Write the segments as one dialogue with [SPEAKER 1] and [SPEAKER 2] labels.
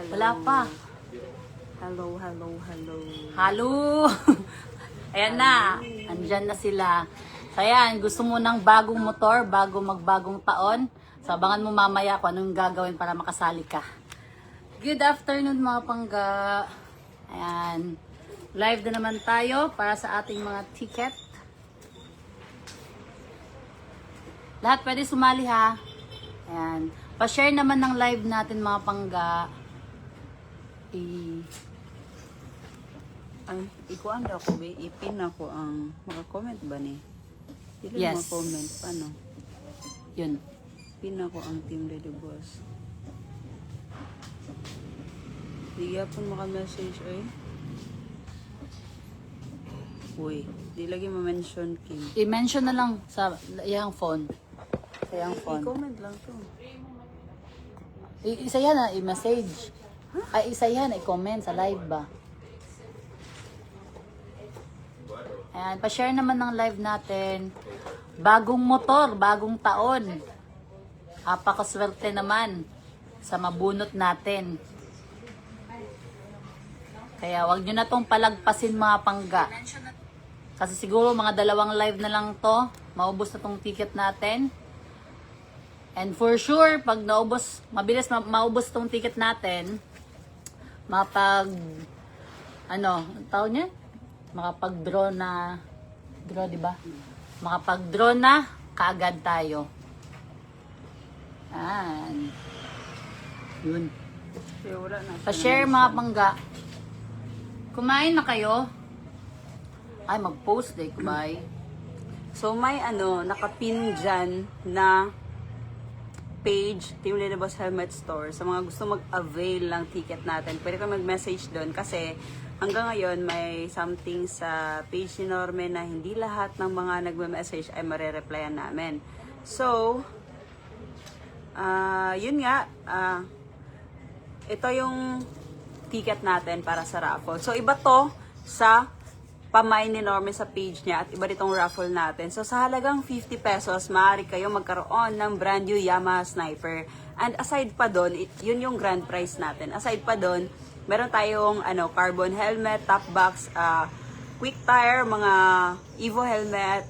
[SPEAKER 1] Wala pa.
[SPEAKER 2] Hello, hello, hello.
[SPEAKER 1] Halo! Ayan na. Andyan na sila. So ayan, gusto mo ng bagong motor, magbagong taon. So abangan mo mamaya kung anong gagawin para makasali ka. Good afternoon mga pangga. Ayan. Live na naman tayo para sa ating mga ticket. Lahat pwede sumali ha. Ayan. Pa-share naman ng live natin mga pangga.
[SPEAKER 2] Ay, ikuan daw ko, ipin ako ang maka-comment ba ni? Dili
[SPEAKER 1] Yes.
[SPEAKER 2] comment, paano?
[SPEAKER 1] Yun.
[SPEAKER 2] Pin ako ang Team Lady Boss. Di yapon maka-message ay. Uy, di lagi ma-mention Kim.
[SPEAKER 1] I-mention na lang sa iyang phone. Sa iyang phone.
[SPEAKER 2] I-comment lang to.
[SPEAKER 1] Isa yan na, i-message. Ay, isa yan, i-comment sa live ba? Ayan, pa-share naman ng live natin. Bagong motor, bagong taon. Apakaswerte naman sa mabunot natin. Kaya wag nyo na tong palagpasin mga pangga. Kasi siguro mga 2 live na lang to, maubos na tong ticket natin. And for sure, pag naubos, mabilis maubos tong ticket natin, tawag niya? Makapag-draw na, di ba? Makapag-draw na, kaagad tayo. Yan. Yun.
[SPEAKER 2] Kaya wala na.
[SPEAKER 1] Pa-share mga pangga. Kumain na kayo? Ay, mag-post day, bye.
[SPEAKER 2] So may nakapin dyan na page, Team Lady Boss Helmet Store. Sa mga gusto mag-avail ng ticket natin, pwede ka mag-message doon kasi hanggang ngayon may something sa page ni Norme na hindi lahat ng mga nagme-message ay marereplyan namin. So, yun nga, ito yung ticket natin para sa raffle. So, iba to sa pamay ni Norme sa page niya at iba ditong raffle natin. So, sa halagang 50 pesos, maaari kayo magkaroon ng brand new Yamaha Sniper. And aside pa doon, yun yung grand prize natin. Aside pa doon, meron tayong carbon helmet, top box, quick tire, mga Evo helmet,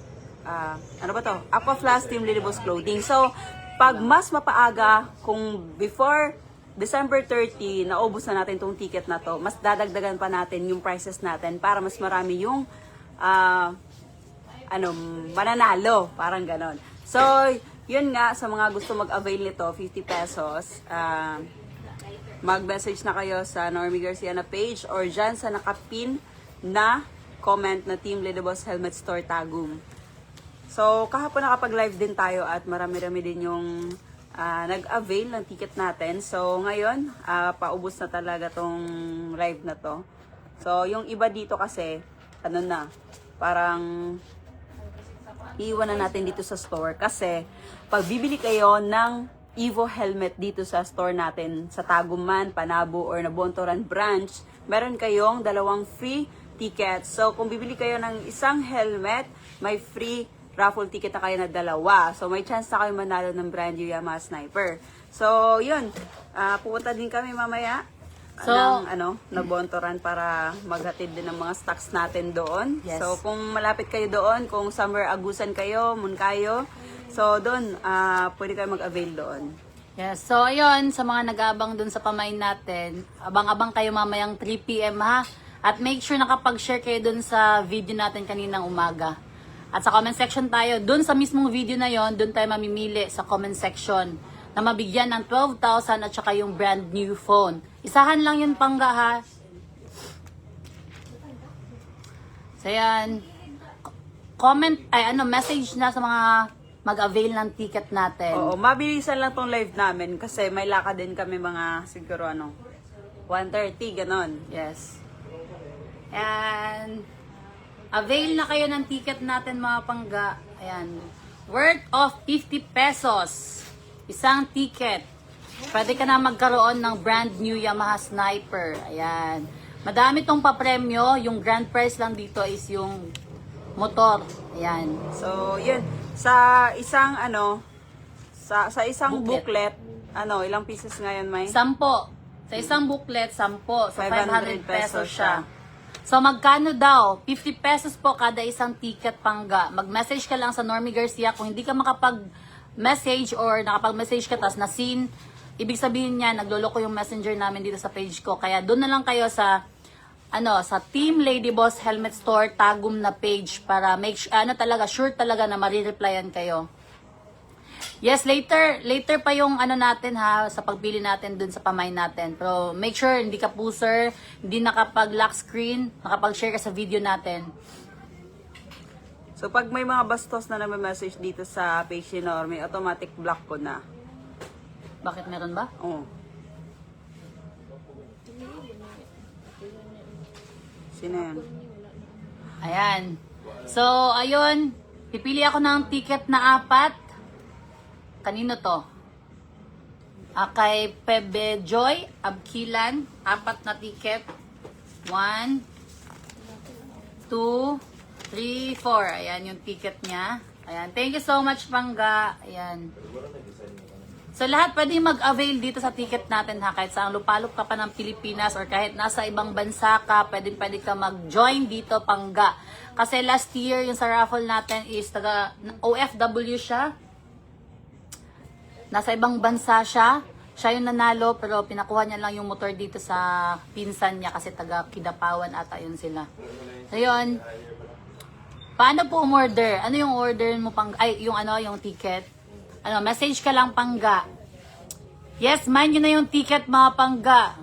[SPEAKER 2] Aqua Flask, Team Lady Boss clothing. So, pag mas mapaaga, kung before December 30, naubos na natin tong ticket na to, mas dadagdagan pa natin yung prices natin para mas marami yung mananalo, parang ganon. So, yun nga, sa mga gusto mag-avail nito, 50 pesos, mag-message na kayo sa Normie Garcia na page or dyan sa nakapin na comment na Team Lady Boss Helmet Store Tagum. So, kahapon nakapag-live din tayo at marami-rami din yung nag-avail ng ticket natin. So, ngayon, paubos na talaga tong live na to. So, yung iba dito kasi, parang iiwan na natin dito sa store kasi pag bibili kayo ng Evo helmet dito sa store natin sa Taguman, Panabo, or Nabontoran branch, meron kayong 2 free tickets. So, kung bibili kayo ng isang helmet, may free raffle ticket na kayo na 2. So, may chance na kayo manalo ng brand new Yamaha Sniper. So, yun. Pupunta din kami mamaya ng Nabontoran para maghatid din ng mga stocks natin doon.
[SPEAKER 1] Yes.
[SPEAKER 2] So, kung malapit kayo doon, kung somewhere Agusan kayo, Moncayo, so doon, pwede kayo mag-avail doon.
[SPEAKER 1] Yes, so ayun, sa mga nag-aabang dun sa pamain natin, abang-abang kayo mamayang 3 PM ha. At make sure nakapag-share kayo dun sa video natin kaninang umaga. At sa comment section tayo, dun sa mismong video na yon, dun tayo mamimili sa comment section na mabigyan ng 12,000 at saka yung brand new phone. Isahan lang yun pangga ha. So yan, message na sa mga mag-avail ng ticket natin.
[SPEAKER 2] Oo, mabilisan lang tong live namin kasi may lakad din kami mga siguro 1:30 ganon.
[SPEAKER 1] Yes. And avail na kayo ng ticket natin mga pangga. Ayan. Worth of 50 pesos. Isang ticket. Pwede ka na magkaroon ng brand new Yamaha Sniper. Ayan. Madami tong papremyo. Yung grand prize lang dito is yung motor. Ayan.
[SPEAKER 2] So, yun. Sa isang sa isang
[SPEAKER 1] Booklet.
[SPEAKER 2] booklet, ilang pieces ngayon, May?
[SPEAKER 1] 10. Sa isang booklet, 10. So, 500 pesos siya.
[SPEAKER 2] siya.
[SPEAKER 1] So, magkano daw? 50 pesos po kada isang ticket pangga. Mag-message ka lang sa Normie Garcia. Kung hindi ka makapag-message or nakapag-message ka tas na-seen, ibig sabihin niya, nagloloko yung messenger namin dito sa page ko. Kaya doon na lang kayo sa sa Team Lady Boss Helmet Store Tagum na page para make sure talaga na marireplyan kayo. Yes, later pa yung natin sa pagpili natin dun sa pamay natin. Pero make sure hindi ka puser, hindi nakapag-lock screen, nakapag-share ka sa video natin.
[SPEAKER 2] So, pag may mga bastos na nag-message dito sa page ni Normie, automatic block ko na.
[SPEAKER 1] Bakit meron ba?
[SPEAKER 2] Oo. Sino yan?
[SPEAKER 1] Ayan. So, ayun. Pipili ako ng ticket na 4. Kanino to? Kay Pebe Joy Abkilan. 4 na ticket. 1, 2, 3, 4. Ayan yung ticket niya. Ayan. Thank you so much, Pangga. Ayan. So, lahat pwede mag-avail dito sa ticket natin ha. Kahit saan lupalop ka pa ng Pilipinas or kahit nasa ibang bansa ka, pwede ka mag-join dito, Pangga. Kasi last year, yung sa raffle natin is taga OFW siya. Nasa ibang bansa siya. Siya yung nanalo pero pinakuha niya lang yung motor dito sa pinsan niya kasi taga Kidapawan ata yun sila. So, yun. Paano po umorder? Ano yung order mo yung ticket? Message ka lang, Pangga. Yes, mind nyo na yung ticket, mga Pangga.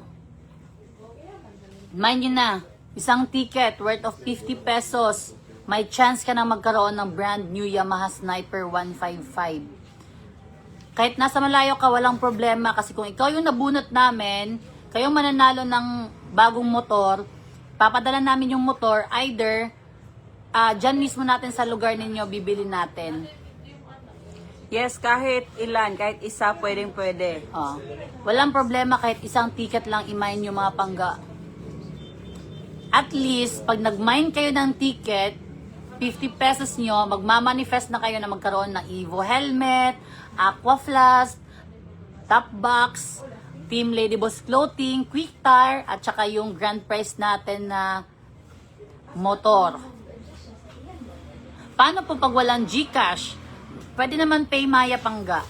[SPEAKER 1] Mind nyo na. Isang ticket worth of 50 pesos. May chance ka na magkaroon ng brand new Yamaha Sniper 155. Kahit nasa malayo ka, walang problema. Kasi kung ikaw yung nabunot namin, kayong mananalo ng bagong motor, papadala namin yung motor, either dyan mismo natin sa lugar ninyo, bibili natin.
[SPEAKER 2] Yes, kahit ilan, kahit isa, pwede.
[SPEAKER 1] Walang problema kahit isang ticket lang i-mine yung mga Pangga. At least, pag nag-mine kayo ng ticket, 50 pesos nyo, magmamanifest na kayo na magkaroon ng Evo helmet, Aqua Flask, Top Box, Team Lady Boss Clothing, Quick Tire, at saka yung grand prize natin na motor. Paano po pag walang GCash? Pwede naman pay Maya, Pangga.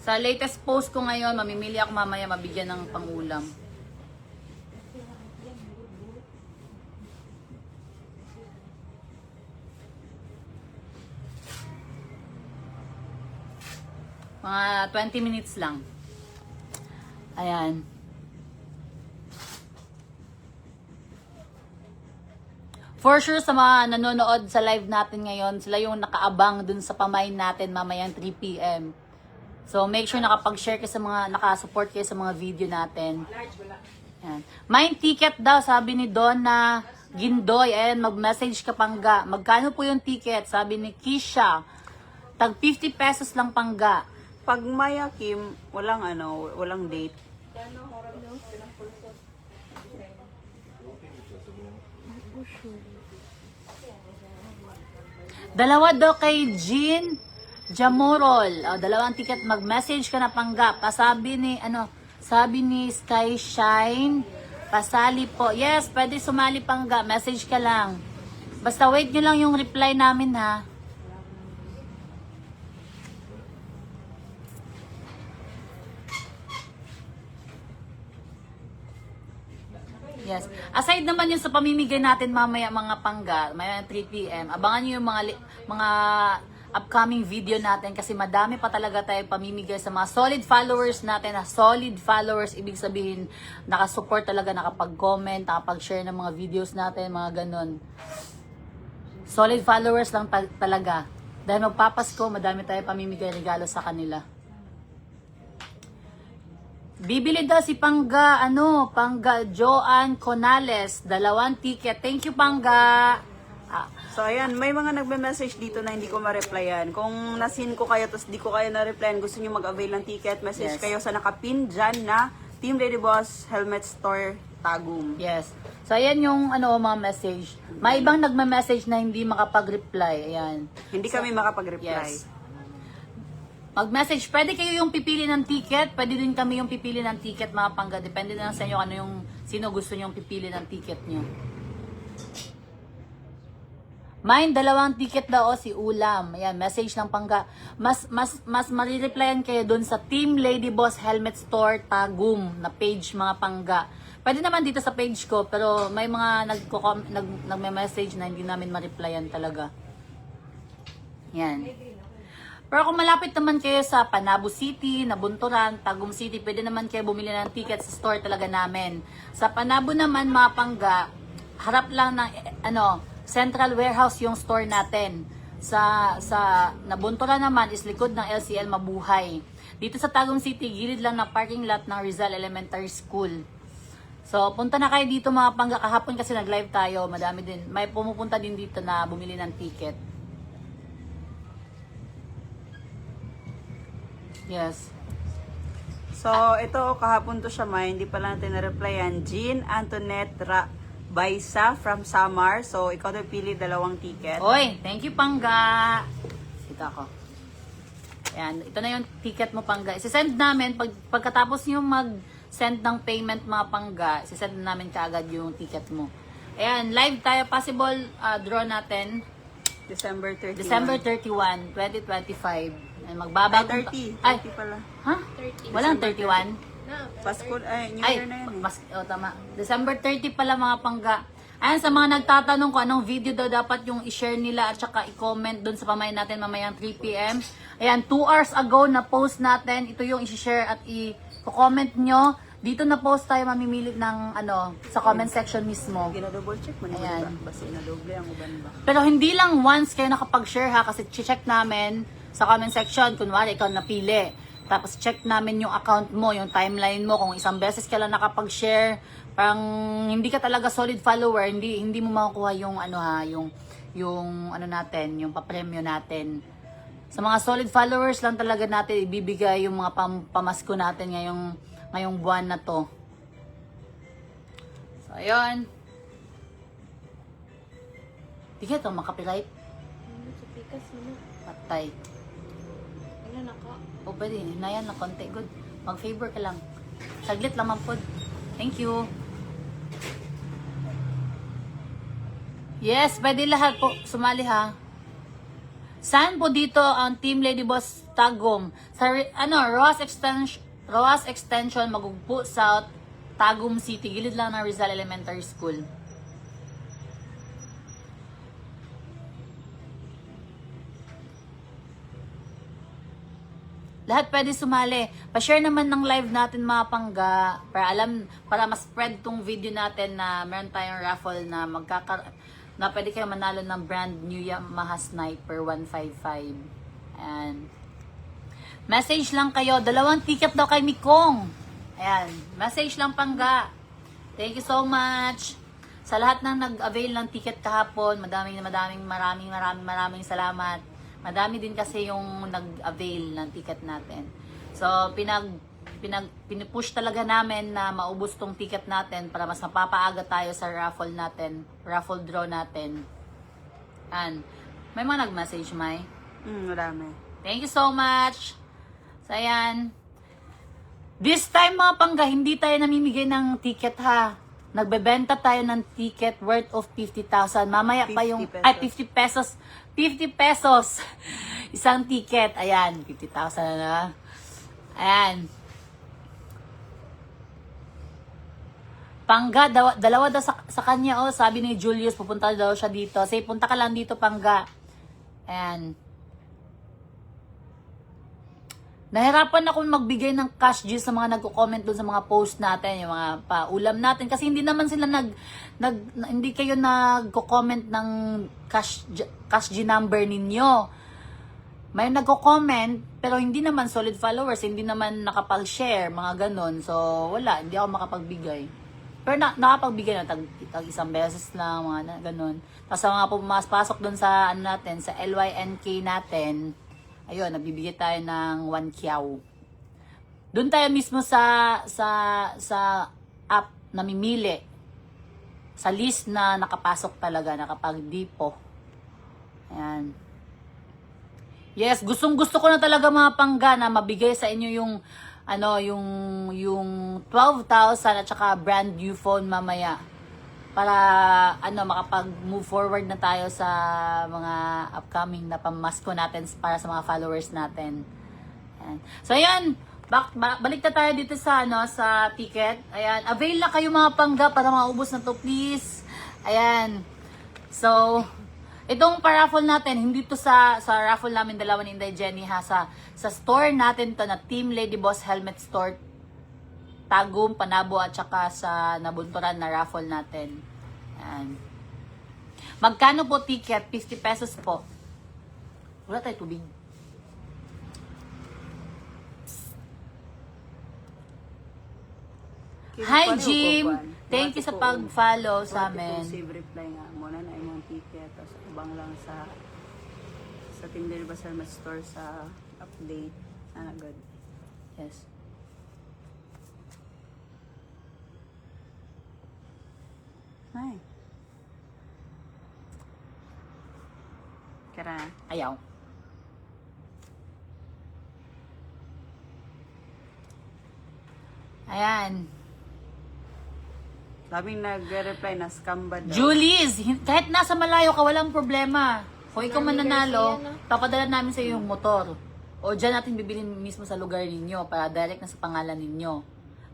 [SPEAKER 1] Sa latest post ko ngayon, mamimili ako mamaya mabigyan ng pangulam. Mga 20 minutes lang. Ayan. For sure, sa mga nanonood sa live natin ngayon, sila yung nakaabang dun sa pamain natin mamayang 3 p.m. So, make sure nakapag-share kayo sa mga, nakasupport kayo sa mga video natin. Ayan. May ticket daw, sabi ni Donna Gindoy. Ayan, mag-message ka, Pangga. Magkano po yung ticket? Sabi ni Kisha. Tag 50 pesos lang, Pangga.
[SPEAKER 2] Pag Maya Kim, walang date.
[SPEAKER 1] Dalawa daw kay Jean Jamorol. Dalawang ticket, mag-message ka na, Pangga. Sabi ni Sky Shine, pasali po. Yes, pwede sumali, Pangga. Message ka lang. Basta wait nyo lang yung reply namin, ha. Yes. Aside naman yun sa pamimigay natin mamaya mga Pangga, maya 3 p.m. Abangan niyo yung mga upcoming video natin kasi madami pa talaga tayo pamimigay sa mga solid followers natin. Solid followers, ibig sabihin nakasupport talaga, nakapag-comment, nakapag-share ng mga videos natin, mga ganun. Solid followers lang talaga. Dahil magpapasko, madami tayo pamimigay regalo sa kanila. Bibili daw si Pangga, Pangga Joan Conales, 2 ticket. Thank you, Pangga.
[SPEAKER 2] So, ayan, may mga nagme-message dito na hindi ko ma-replyan. Kung nasin ko kayo, tapos di ko kayo na-replyan, gusto nyo mag-avail ng ticket, message kayo sa nakapin dyan na Team Lady Boss Helmet Store Tagum.
[SPEAKER 1] Yes. So, ayan yung mga message. May ibang nagme-message na hindi makapag-reply. Ayan.
[SPEAKER 2] Hindi kami makapag-reply.
[SPEAKER 1] Yes. mag-message. Pwede kayo yung pipili ng ticket, pwede din kami yung pipili ng ticket mga pangga. Depende na lang sa inyo ano yung sino gusto nyo yung pipili ng ticket nyo. Mine, 2 ticket daw si Ulam. Ayan, message ng pangga. Mas marireplyan kayo dun sa Team Lady Boss Helmet Store Tagum na page mga pangga. Pwede naman dito sa page ko, pero may mga nagme-message na hindi namin ma-replyan talaga. Yan. Pero kung malapit naman kayo sa Panabo City, Nabunturan, Tagum City, pwede naman kayo bumili ng ticket sa store talaga namin. Sa Panabo naman, mga pangga, harap lang ng Central Warehouse yung store natin. Sa Nabunturan naman is likod ng LCL Mabuhay. Dito sa Tagum City, gilid lang ng parking lot ng Rizal Elementary School. So, punta na kayo dito mga pangga. Kahapon kasi nag-live tayo. Madami din. May pumupunta din dito na bumili ng ticket. Yes.
[SPEAKER 2] So, ito, kahapon to siya, hindi pa lang natin na-replyan. Jean Antoinette Baisa from Samar. So, ikaw na pili 2 ticket.
[SPEAKER 1] Oy, thank you pangga. Ito ako. Ayan, ito na yung ticket mo pangga. Isisend namin, pagkatapos nyo mag-send ng payment mga pangga, isisend namin kaagad yung ticket mo. Ayan, live tayo. Possible draw natin.
[SPEAKER 2] December 31.
[SPEAKER 1] December 31, 2025. Ay, magbabago.
[SPEAKER 2] 30. 30
[SPEAKER 1] Ay,
[SPEAKER 2] pala.
[SPEAKER 1] ha? Walang 31?
[SPEAKER 2] Pasko, New
[SPEAKER 1] Ay,
[SPEAKER 2] Year na yan eh.
[SPEAKER 1] tama. December 30 pala mga pangga. Ayan, sa mga nagtatanong kung anong video daw dapat yung i-share nila at saka i-comment doon sa pamayan natin mamayang 3 p.m. Ayan, 2 hours ago na post natin. Ito yung i-share at i-comment nyo. Dito na post tayo mamimili ng sa comment section mismo.
[SPEAKER 2] Gina-double check mo
[SPEAKER 1] Ayan.
[SPEAKER 2] naman ba? Basta ina-double ang uban ba?
[SPEAKER 1] Pero hindi lang once kayo nakapag-share ha, kasi check namin sa comment section, kunwari ikaw napili. Tapos check namin yung account mo, yung timeline mo, kung isang beses ka lang nakapag-share, parang hindi ka talaga solid follower, hindi mo makukuha yung natin, yung papremyo natin. Sa mga solid followers lang talaga natin ibibigay yung mga pamasko natin ngayong buwan na to. So, ayun. Di ka ito makapiright?
[SPEAKER 3] Sa pikas mo na.
[SPEAKER 1] Patay.
[SPEAKER 3] Ano na ka?
[SPEAKER 1] O pwede, hinayan na konti. Good. Mag-favor ka lang. Saglit lang po. Thank you. Yes, pwede lahat po. Sumali ha. Saan po dito ang Team Lady Boss Tagum? Sa Roas Extension, Magugpo South, Tagum City. Gilid lang ng Rizal Elementary School. Lahat pwede sumali. Pa-share naman ng live natin mga pangga para mas spread tong video natin na meron tayong raffle na na pwede kayo manalo ng brand new Yamaha Sniper 155. Ayan. Message lang kayo. 2 ticket daw kay Mikong. Ayan. Message lang pangga. Thank you so much. Sa lahat ng nag-avail ng ticket kahapon, maraming salamat. Madami din kasi yung nag-avail ng ticket natin. So, pinupush talaga namin na maubos tong ticket natin para mas mapapaaga tayo sa raffle natin, raffle draw natin. And, may mga nag-message, May?
[SPEAKER 2] Marami.
[SPEAKER 1] Thank you so much. So, ayan. This time, mga pangga, hindi tayo namimigay ng ticket, ha? Nagbebenta tayo ng ticket worth of 50,000. Mamaya pa yung...
[SPEAKER 2] 50
[SPEAKER 1] Ay, 50 pesos. 50 pesos. Isang ticket. Ayan, 50,000 na. Ayan. Pangga, dalawa daw sa kanya, oh. Sabi ni Julius, pupunta daw siya dito. Say, punta ka lang dito, Pangga. Ayan. Nahirapan ako magbigay ng cash due sa mga nagko-comment doon sa mga post natin, yung mga paulam natin. Kasi hindi naman sila hindi kayo nagko-comment ng cash due number ninyo. May nagko-comment, pero hindi naman solid followers, hindi naman nakapag-share, mga ganon. So, wala, hindi ako makapagbigay. Pero nakapagbigay na tag isang beses lang, mga ganon. Tapos sa mga pumasok doon sa natin, sa LYNK natin, ayun, nagbibigay tayo ng 1 kyaw. Doon tayo mismo sa app namimili. Sa list na nakapasok talaga, nakapag-depo. Ayan. Yes, gustong-gusto ko na talaga mga pangga na mabigay sa inyo yung yung 12,000 at saka brand new phone mamaya. Para makapag-move forward na tayo sa mga upcoming na pamasko natin para sa mga followers natin. Ayan. So ayan, balik na tayo dito sa sa ticket. Ayan, avail na kayo mga pangga para maubos na to, please. Ayan. So, itong paraffle natin, hindi to sa raffle namin dalawa ni Inday Jenny ha, sa store natin to na Team Lady Boss Helmet Store, Tagum, Panabo at saka sa Nabunturan na raffle natin. Ayan. Magkano po ticket? 50 pesos po. Wala tayo tubig. Hi Jim! Thank you sa pag-follow sa amin.
[SPEAKER 2] Save reply nga muna na imong ticket. Tapos ubang lang sa Team Lady Boss Helmet Store sa update. Good.
[SPEAKER 1] Yes.
[SPEAKER 2] Hi. Kara.
[SPEAKER 1] Ayaw. Ayan.
[SPEAKER 2] Daming nag-reply na scam ba daw?
[SPEAKER 1] Julies, kahit nasa malayo ka, walang problema. Kung ikaw
[SPEAKER 3] Mami
[SPEAKER 1] mananalo,
[SPEAKER 3] Garcia, no?
[SPEAKER 1] papadala namin sa iyo yung motor. O dyan natin bibilin mismo sa lugar ninyo para direct na sa pangalan ninyo.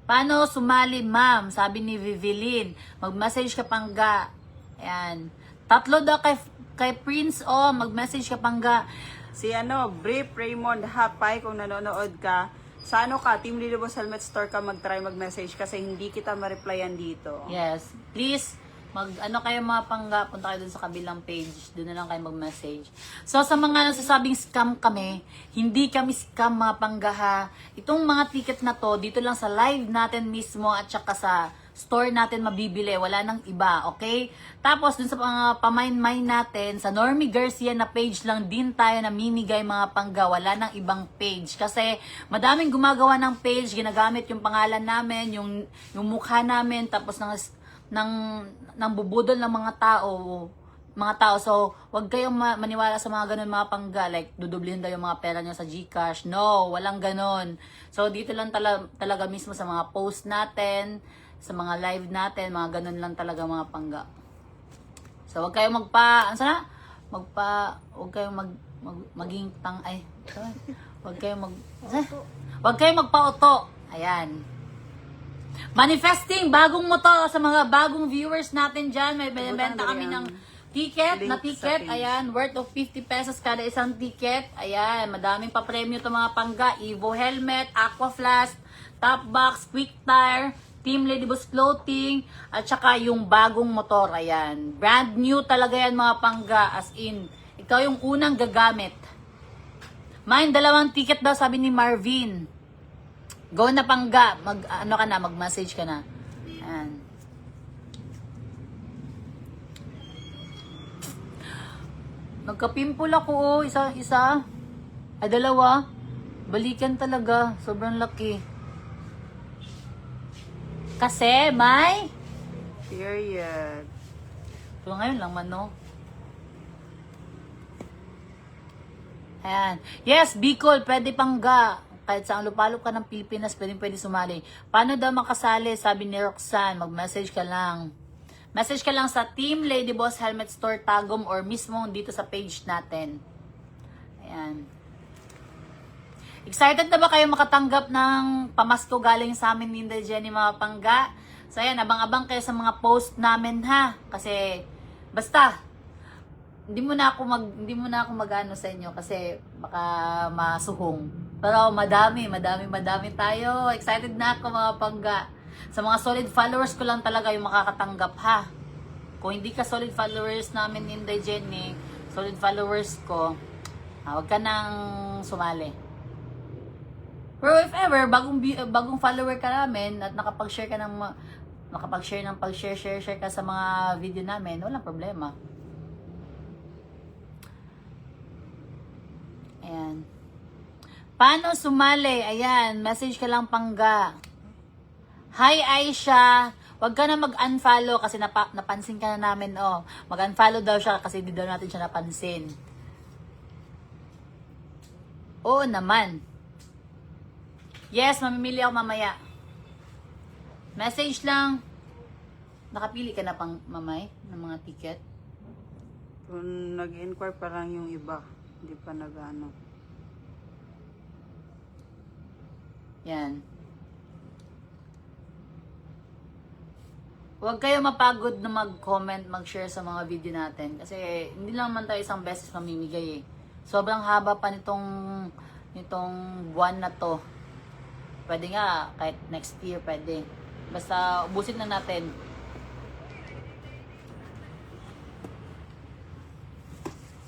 [SPEAKER 1] Paano sumali, ma'am? Sabi ni Vivilin. Mag-message ka pangga. Ayan. 3 daw kay Prince, mag-message ka pangga.
[SPEAKER 2] Si Brief Raymond Hapay, kung nanonood ka, sa Team Lady Boss Helmet Store ka mag-try mag-message kasi hindi kita ma-replyan dito.
[SPEAKER 1] Yes. Please, kayo mga pangga, punta kayo dun sa kabilang page. Doon na lang kayo mag-message. So, sa mga nasasabing scam kami, hindi kami scam mga pangga ha. Itong mga ticket na to, dito lang sa live natin mismo at saka sa store natin mabibili. Wala nang iba, okay? Tapos, dun sa mga pamain-main natin, sa Normie Garcia na page lang din tayo namimigay mga pangga. Wala nang ibang page. Kasi, madaming gumagawa ng page, ginagamit yung pangalan namin, yung mukha namin, tapos ng bubudol ng mga tao. So, wag kayong maniwala sa mga ganun mga pangga, like dudublihin daw yung mga pera nyo sa GCash. No, walang ganun. So, dito lang talaga mismo sa mga post natin, sa mga live natin, mga ganun lang talaga mga pangga. So, wag kayong wag kayong magpa-auto. Ayan. Manifesting, bagong motor sa mga bagong viewers natin dyan. May binibenta kami ng ticket, ayan, worth of 50 pesos kada isang ticket. Ayan, madaming pa-premyo to mga pangga. Evo helmet, Aqua Flask, Top Box, Quick Tire, Team Lady Boss Clothing, at saka yung bagong motor. Ayan, brand new talaga yan mga pangga. As in, ikaw yung unang gagamit. May 2 ticket daw, sabi ni Marvin. Go na pangga, mag-message ka na. Ayan. Nagka-pimple ako, isa. Ay, 2. Balikan talaga, sobrang laki. Kasi, may?
[SPEAKER 2] Period.
[SPEAKER 1] So, ngayon lang man, no? Ayan. Yes, Bicol, pwede pangga. Kahit saan lupalop ka ng Pilipinas, pwede sumali. Paano daw makasali? Sabi ni Roxanne, mag-message ka lang. Message ka lang sa Team Lady Boss Helmet Store Tagum or mismo dito sa page natin. Ayan. Excited na ba kayo makatanggap ng pamasko galing sa amin ni Inday Jenny mga pangga? So ayan, abang-abang kayo sa mga post namin ha. Kasi, basta, hindi mo na ako mag-ano sa inyo kasi baka masuhong. Pero madami tayo. Excited na ako mga pangga. Sa mga solid followers ko lang talaga yung makakatanggap ha. Kung hindi ka solid followers namin ni Inday Jenny, solid followers ko, huwag ka nang sumali. Pero if ever, bagong follower ka namin at nakapag-share ka sa mga video namin, walang problema. Ayan. Paano sumali? Ayan, message ka lang pangga. Hi Aisha, wag ka na mag-unfollow kasi napansin ka na namin, Mag-unfollow daw siya kasi di daw natin siya napansin. Oo naman. Yes, mamimili ako mamaya. Message lang. Nakapili ka na pang mamay ng mga ticket?
[SPEAKER 2] Kung nag-inquire pa lang yung iba, hindi pa nag-ano.
[SPEAKER 1] Yan. Huwag kayo mapagod na mag-comment, mag-share sa mga video natin. Kasi hindi lang naman tayo isang beses mamimigay eh. Sobrang haba pa nitong buwan na to. Pwede nga, kahit next year pwede. Basta ubusin na natin.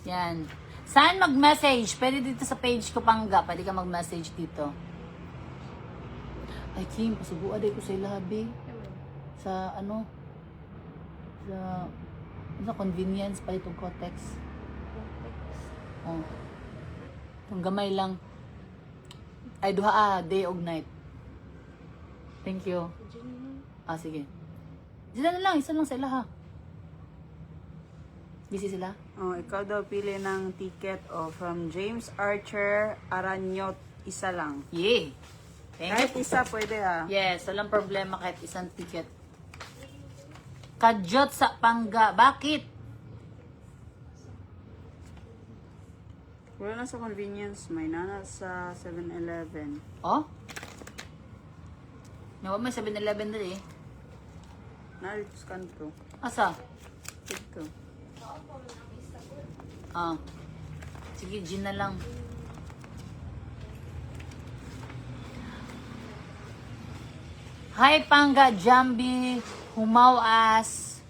[SPEAKER 1] Yan. Saan mag-message? Pwede dito sa page ko pangga. Pwede ka mag-message dito. Ay, Kim, pasubuan ko sa ilahabi. Sa ano? Sa convenience pa itong Kotex. Oh. Itong gamay lang. Ay, duha day og night. Thank you. Sige. Sila na lang, isa lang sa ilaha. Busy sila?
[SPEAKER 2] Oh, ikaw daw pili ng ticket from James Archer Aranyot, isa lang.
[SPEAKER 1] Yeah. Thank
[SPEAKER 2] Kahit
[SPEAKER 1] you.
[SPEAKER 2] isa pwede
[SPEAKER 1] Yes, walang problema kahit isang ticket. Kadyot sa Pangga. Bakit?
[SPEAKER 2] Wala na sa convenience, may nana sa 7-Eleven.
[SPEAKER 1] Oh? Nawa may 7-Eleven dali eh.
[SPEAKER 2] Narito sa kanto.
[SPEAKER 1] Asa?
[SPEAKER 2] Ito.
[SPEAKER 1] Sige, gin na lang. Hi, Pangga, Jambi, Humawas.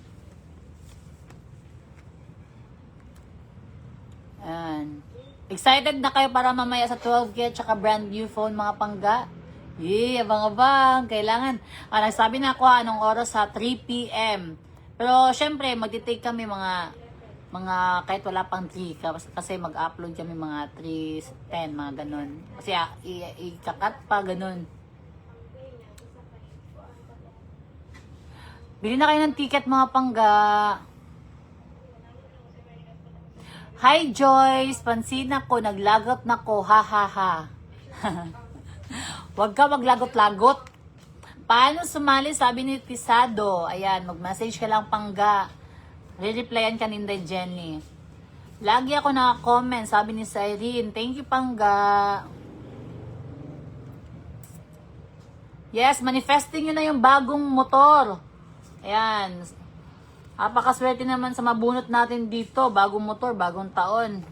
[SPEAKER 1] Ayan. Excited na kayo para mamaya sa 12K at saka brand new phone, mga Pangga? Yeah, abang-abang. Kailangan. Nagsabi na ako anong oras sa 3 p.m. Pero, syempre, magtitake kami mga kahit wala pang 3 kasi mag-upload kami mga 3:10, mga ganun. Kasi ikakat pa, ganun. Bili na kayo ng ticket, mga Pangga. Hi, Joyce. Pansin ako, naglagot na ko. Ha, ha, ha. Huwag ka maglagot-lagot. Paano sumali? Sabi ni Tisado. Ayan, mag-message ka lang, Pangga. Re-replyan ka ni Inday Jenny. Lagi ako naka-comment. Sabi ni Cyrene. Thank you, Pangga. Yes, manifesting nyo na yung bagong motor. Ayan. Napakaswerte naman sa mabunot natin dito. Bagong motor, bagong taon.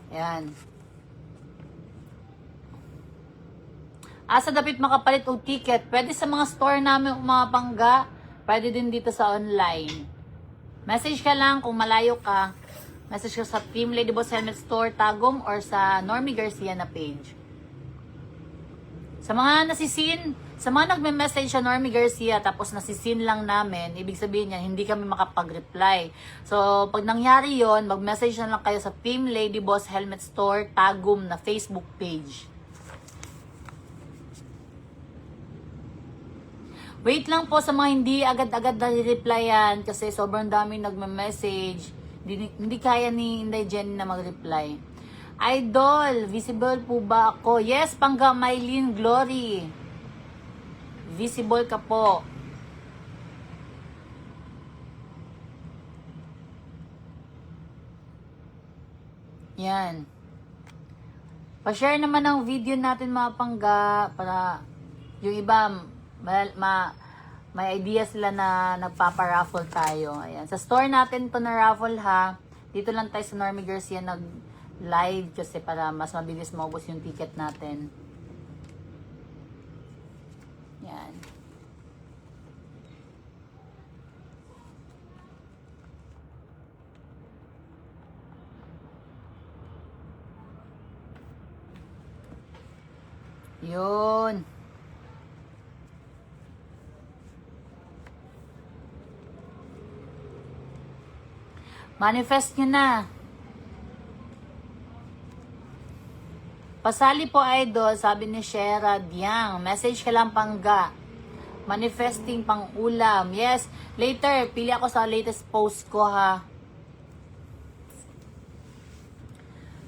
[SPEAKER 1] Ayan. Asa dapat makapalit o ticket? Pwede sa mga store namin mga Pangga. Pwede din dito sa online. Message ka lang kung malayo ka. Message ka sa Team Lady Boss Helmet Store Tagum or sa Normie Garcia na page. Sa mga nasisin, sa mga nagme-message sa Normie Garcia tapos nasisin lang namin, ibig sabihin niya hindi kami makapag-reply. So, pag nangyari yon, mag-message na lang kayo sa Team Lady Boss Helmet Store Tagum na Facebook page. Wait lang po sa mga hindi agad-agad na-replyan kasi sobrang daming nagme-message. Hindi kaya ni Inday Jenny na mag-reply. Idol, visible po ba ako? Yes, Pangga Mylene Glory. Visible ka po. Yan. Pa-share naman ang video natin mga Pangga para yung iba may idea sila na nagpapa-raffle tayo. Ayan. Sa store natin to na raffle ha. Dito lang tayo sa Normie Garcia nag-live kasi para mas mabilis maubos yung ticket natin. Yan. Yun. Manifest nyo na. Pasali po, idol, sabi ni Shera Diang. Message ka lang, Pangga. Manifesting pang ulam. Yes, later, pili ako sa latest post ko, ha.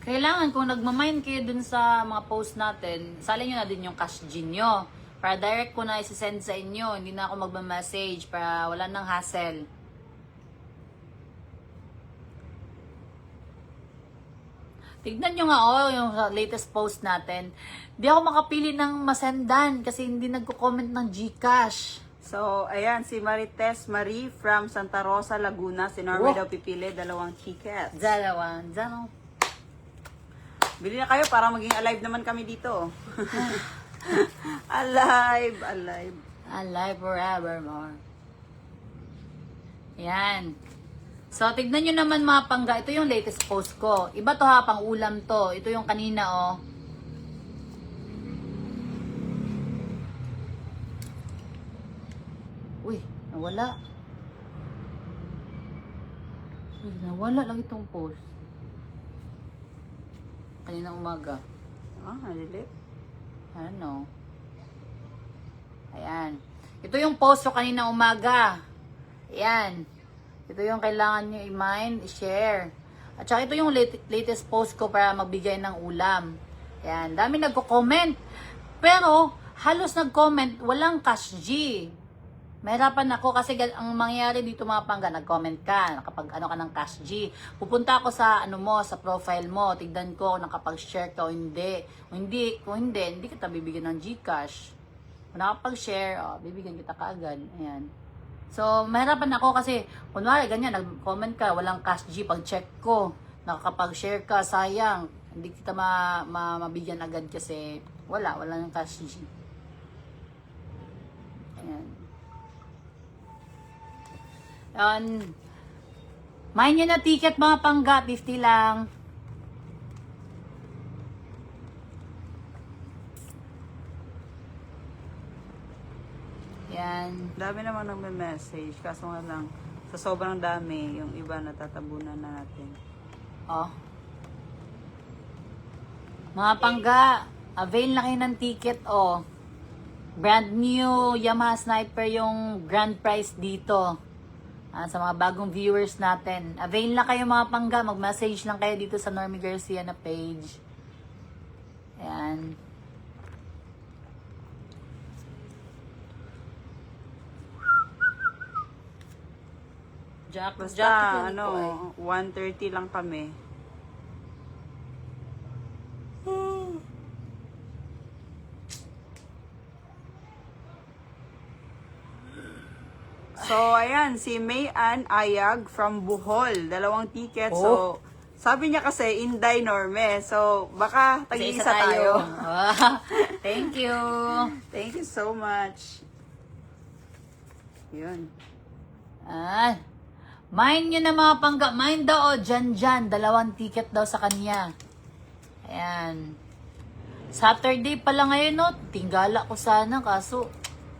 [SPEAKER 1] Kailangan kung nagmamind kayo dun sa mga post natin, salin nyo na din yung cash gin nyo. Para direct ko na isi-send sa inyo. Hindi na ako magma-message para wala nang hassle. Tignan nyo nga yung latest post natin. Di ako makapili ng masendan kasi hindi nagko-comment ng GCash.
[SPEAKER 2] So, ayan, si Marites Marie from Santa Rosa, Laguna. Si Norma
[SPEAKER 1] Oh.
[SPEAKER 2] daw pipili, 2 tickets.
[SPEAKER 1] Dalawa.
[SPEAKER 2] Bili na kayo para maging alive naman kami dito. alive.
[SPEAKER 1] Alive forevermore. Yan. So, tignan nyo naman mga pangga. Ito yung latest post ko. Iba to ha, pang ulam to. Ito yung kanina oh. Uy, nawala. Uy, nawala lang itong post. Kaninang umaga.
[SPEAKER 2] Nalilit.
[SPEAKER 1] Ano? Ayan. Ito yung post ko kanina umaga. Ayan. Ito yung kailangan nyo i-mind, i-share. At saka ito yung latest post ko para magbigay ng ulam. Ayan. Dami nagko-comment. Pero, halos nag-comment, walang cash G. Mahirapan ako kasi ang mangyayari dito mga pangga, nag-comment ka, nakapag ano ka ng cash G. Pupunta ako sa ano mo, sa profile mo, tignan ko kung nakapag-share ka o hindi. Kung hindi kita bibigyan ng GCash. Kung nakapag-share, bibigyan kita kaagad. Ayan. So, mahirapan ako kasi, kunwari, ganyan, nag-comment ka, walang cash G, pag-check ko, nakakapag-share ka, sayang, hindi kita mabigyan agad kasi walang cash G. Ayan. Main nyo na ticket mga pangga, 50 lang. Yan.
[SPEAKER 2] Dami naman nagme-message. Kaso nga lang, sa sobrang dami, yung iba natatabunan na natin.
[SPEAKER 1] Oh. Mga pangga, avail na kayo ng ticket, oh. Brand new Yamaha Sniper yung grand prize dito. Sa mga bagong viewers natin. Avail na kayo mga pangga. Mag-message lang kayo dito sa Normie Garcia na page. Ayan.
[SPEAKER 2] Basta,
[SPEAKER 1] Jacket
[SPEAKER 2] ano, 1:30 lang kami. So, ayan, si May Ann Ayag from Bohol. 2 tickets.
[SPEAKER 1] Oh.
[SPEAKER 2] So, sabi niya kasi, Inday Norme. So, baka tag-iisa tayo.
[SPEAKER 1] Thank you.
[SPEAKER 2] Thank you so much. Yun.
[SPEAKER 1] Mine nyo na mga pangga. Mine daw, dyan. 2 ticket daw sa kanya. Ayan. Saturday pala ngayon, no? Tinggala ko sana, kaso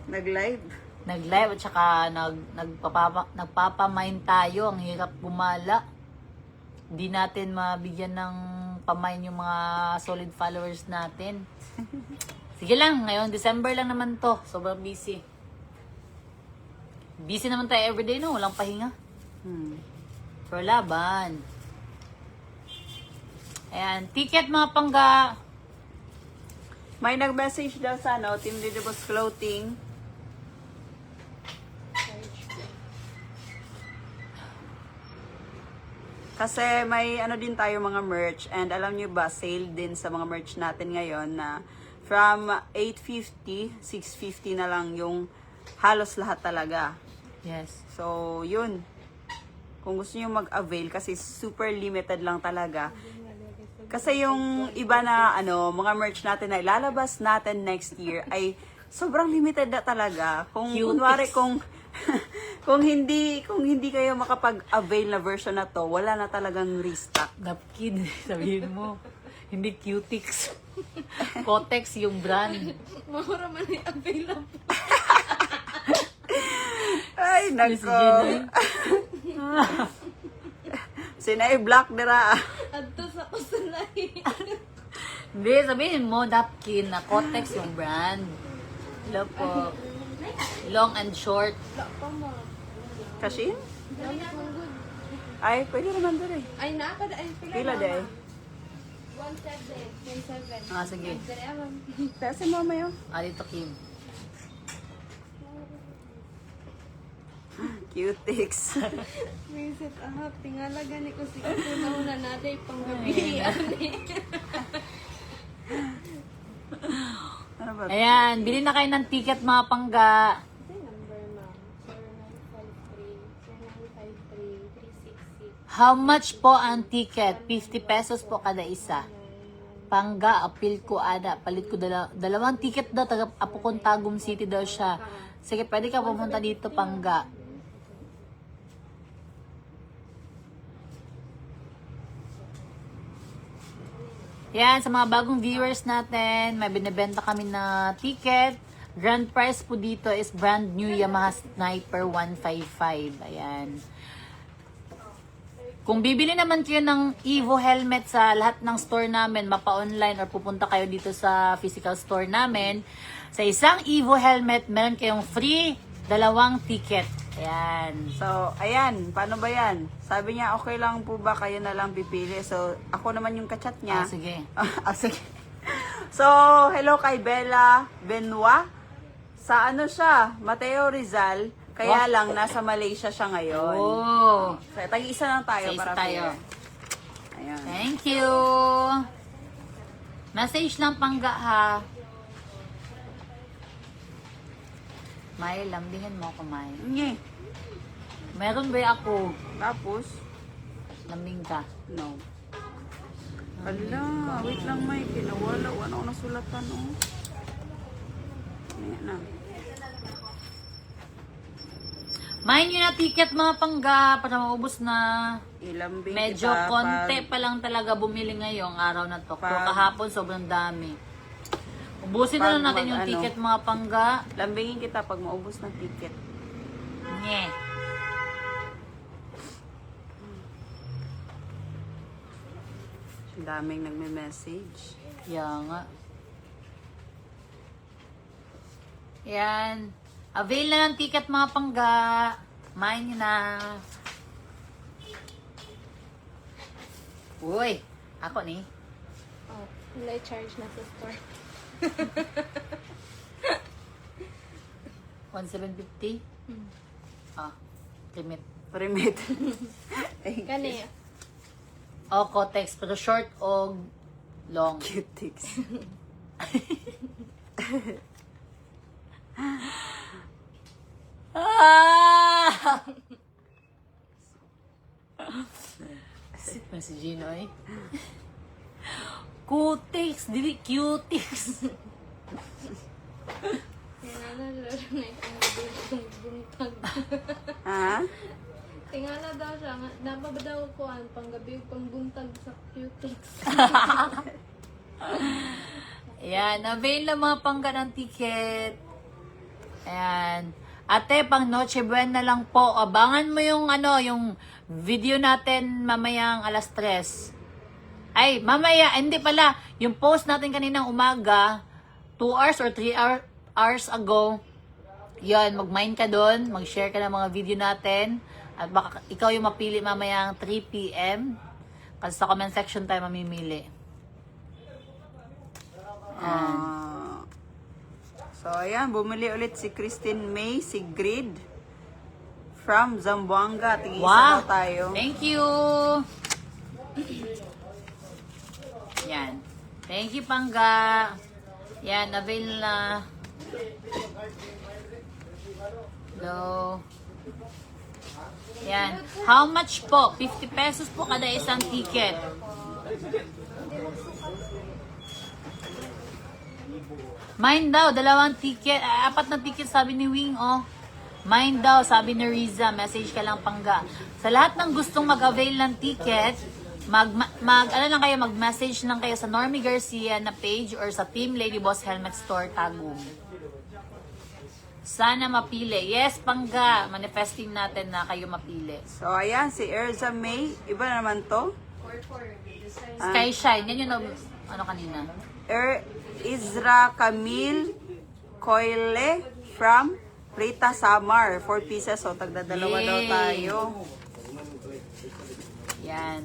[SPEAKER 2] Nag-live.
[SPEAKER 1] nag-live at saka nagpapamine tayo. Ang hirap bumala. Hindi natin mabigyan ng pamine yung mga solid followers natin. Sige lang, ngayon December lang naman to. Sobrang busy. Busy naman tayo everyday, no? Walang pahinga. Pero laban. Ayan, ticket mga pangga.
[SPEAKER 2] May nag-message daw sa ano, Team Lidibus Clothing. Kasi may ano din tayo mga merch, and alam nyo ba, sale din sa mga merch natin ngayon na from 850, 650 na lang yung halos lahat talaga.
[SPEAKER 1] Yes.
[SPEAKER 2] So, yun. Kung gusto nyo mag-avail, kasi super limited lang talaga. Kasi yung iba na ano, mga merch natin na ilalabas natin next year ay sobrang limited na talaga. Kung kunwari kung hindi kayo makapag-avail na version na to, wala na talagang restock.
[SPEAKER 1] Napkin, sabihin mo. Hindi Cutix. Kotex yung brand.
[SPEAKER 3] Mura man yung available.
[SPEAKER 2] Ay,
[SPEAKER 1] Miss
[SPEAKER 2] nako.
[SPEAKER 1] Jenny.
[SPEAKER 2] Sinay black dira.
[SPEAKER 3] Adto sa kusulay.
[SPEAKER 1] Hindi, sabihin mo, napkin na Kotex yung brand. Hello po. Long and short.
[SPEAKER 3] Wala pa mo.
[SPEAKER 2] Kashin?
[SPEAKER 3] Dami kong good.
[SPEAKER 2] Ay, pwede naman dira eh.
[SPEAKER 3] Ay, naka. Ay,
[SPEAKER 2] Pila day?
[SPEAKER 3] 1,700.
[SPEAKER 1] Ah, sige.
[SPEAKER 3] Dari aman.
[SPEAKER 2] Kasi mama yun.
[SPEAKER 1] Ah, dito, Kim.
[SPEAKER 2] Cutix.
[SPEAKER 3] Visit ahap. Tingala gani ko sige. Una natin panggabi.
[SPEAKER 2] Ano ba?
[SPEAKER 1] Ayan, bili na kayo ng ticket mga pangga.
[SPEAKER 3] Number ma'am. 4953
[SPEAKER 1] How much po ang ticket? 50 pesos po kada isa. Pangga, apil ko ada. Palit ko dalawang ticket daw. Taga Apukon Tagum City daw siya. Sige, pwede ka pumunta dito, Pangga. Yan, sa mga bagong viewers natin, may binibenta kami na ticket. Grand prize po dito is brand new Yamaha Sniper 155. Ayan. Kung bibili naman kayo ng Evo helmet sa lahat ng store namin, mapa-online or pupunta kayo dito sa physical store namin, sa isang Evo helmet, meron kayong free 2 ticket. Ayan.
[SPEAKER 2] So, ayan. Paano ba yan? Sabi niya, okay lang po ba kayo na lang pipili? So, ako naman yung kachat niya.
[SPEAKER 1] Ah, sige.
[SPEAKER 2] Sige. So, hello kay Bella Benoit. Sa ano siya? Mateo Rizal. Kaya lang, nasa Malaysia siya ngayon.
[SPEAKER 1] Oh.
[SPEAKER 2] So, tag-isa lang tayo
[SPEAKER 1] Sa isa
[SPEAKER 2] para
[SPEAKER 1] tayo.
[SPEAKER 2] fair. Ayan.
[SPEAKER 1] Thank you. Message lang Pangga ha. May, lambingan mo ako, May.
[SPEAKER 2] Nye.
[SPEAKER 1] Meron ba ako?
[SPEAKER 2] Tapos,
[SPEAKER 1] Lambing ka.
[SPEAKER 2] no. Hala, wait lang May. Kinawala. Ano ko nasulatan, oh. Ayan na.
[SPEAKER 1] Main nyo na ticket mga Pangga para maubos na.
[SPEAKER 2] Ilambing
[SPEAKER 1] Medyo
[SPEAKER 2] kita
[SPEAKER 1] konti
[SPEAKER 2] pag-
[SPEAKER 1] pa lang talaga bumili ngayong araw na to. Pero
[SPEAKER 2] Pag-
[SPEAKER 1] kahapon sobrang dami. Ubusin na
[SPEAKER 2] Pag
[SPEAKER 1] lang natin yung
[SPEAKER 2] mag-ano.
[SPEAKER 1] ticket mga Pangga.
[SPEAKER 2] Lambingin kita pag maubos ng ticket.
[SPEAKER 1] Nye.
[SPEAKER 2] Ang daming nagme-message.
[SPEAKER 1] Yan nga. Yan. Avail na ng ticket mga Pangga. Main nyo na. Uy. Ako ni.
[SPEAKER 3] Oh, wala charge na sa store.
[SPEAKER 1] 1,750. Ah. Limit.
[SPEAKER 2] Primit.
[SPEAKER 3] Kani.
[SPEAKER 1] O, Kotex. Pero short o long.
[SPEAKER 2] Cutix.
[SPEAKER 1] Ah! Sit na si Gino eh. Cutix, dili cutix.
[SPEAKER 3] Tingala daw siya na itong buntag.
[SPEAKER 2] Ha?
[SPEAKER 3] Tingala daw siya. Napa ba daw ko ang panggabi pang buntag sa cutix.
[SPEAKER 1] Ayan, avail na mga Pangga ng ticket. Ayan. Ate, pang Noche Buena lang po. Abangan mo yung yung video natin mamayang alas 3. Ay, mamaya, hindi pala. Yung post natin kaninang umaga, 2 hours or 3 hours ago, yun, mag-mine ka doon, mag-share ka ng mga video natin, at baka ikaw yung mapili mamayang 3 p.m. Kasi sa comment section tayo mamimili.
[SPEAKER 2] So, ayan. Bumili ulit si Christine May Sigrid from Zamboanga. Tig-isa
[SPEAKER 1] Wow!
[SPEAKER 2] daw tayo.
[SPEAKER 1] Thank you! Yan. Thank you, Pangga. Yan, avail na. Hello. Yan. How much po? 50 pesos po kada isang ticket. Mine daw, 2 ticket. 4 na ticket sabi ni Wing, oh. Mine daw, sabi ni Riza. Message ka lang, Pangga. Sa lahat ng gustong mag-avail ng ticket, mag-message lang kayo sa Normie Garcia na page or sa Team Lady Boss Helmet Store Tagum. Sana mapili. Yes, Pangga. Manifesting natin na kayo mapili.
[SPEAKER 2] So, ayan. Si Erza May. Iba naman to.
[SPEAKER 1] Sky Shine. Yan yung kanina.
[SPEAKER 2] Izra Camille Coyle from Rita Samar. 4 pieces. So, tagdadalawa daw
[SPEAKER 1] Yay!
[SPEAKER 2] tayo.
[SPEAKER 1] Yan.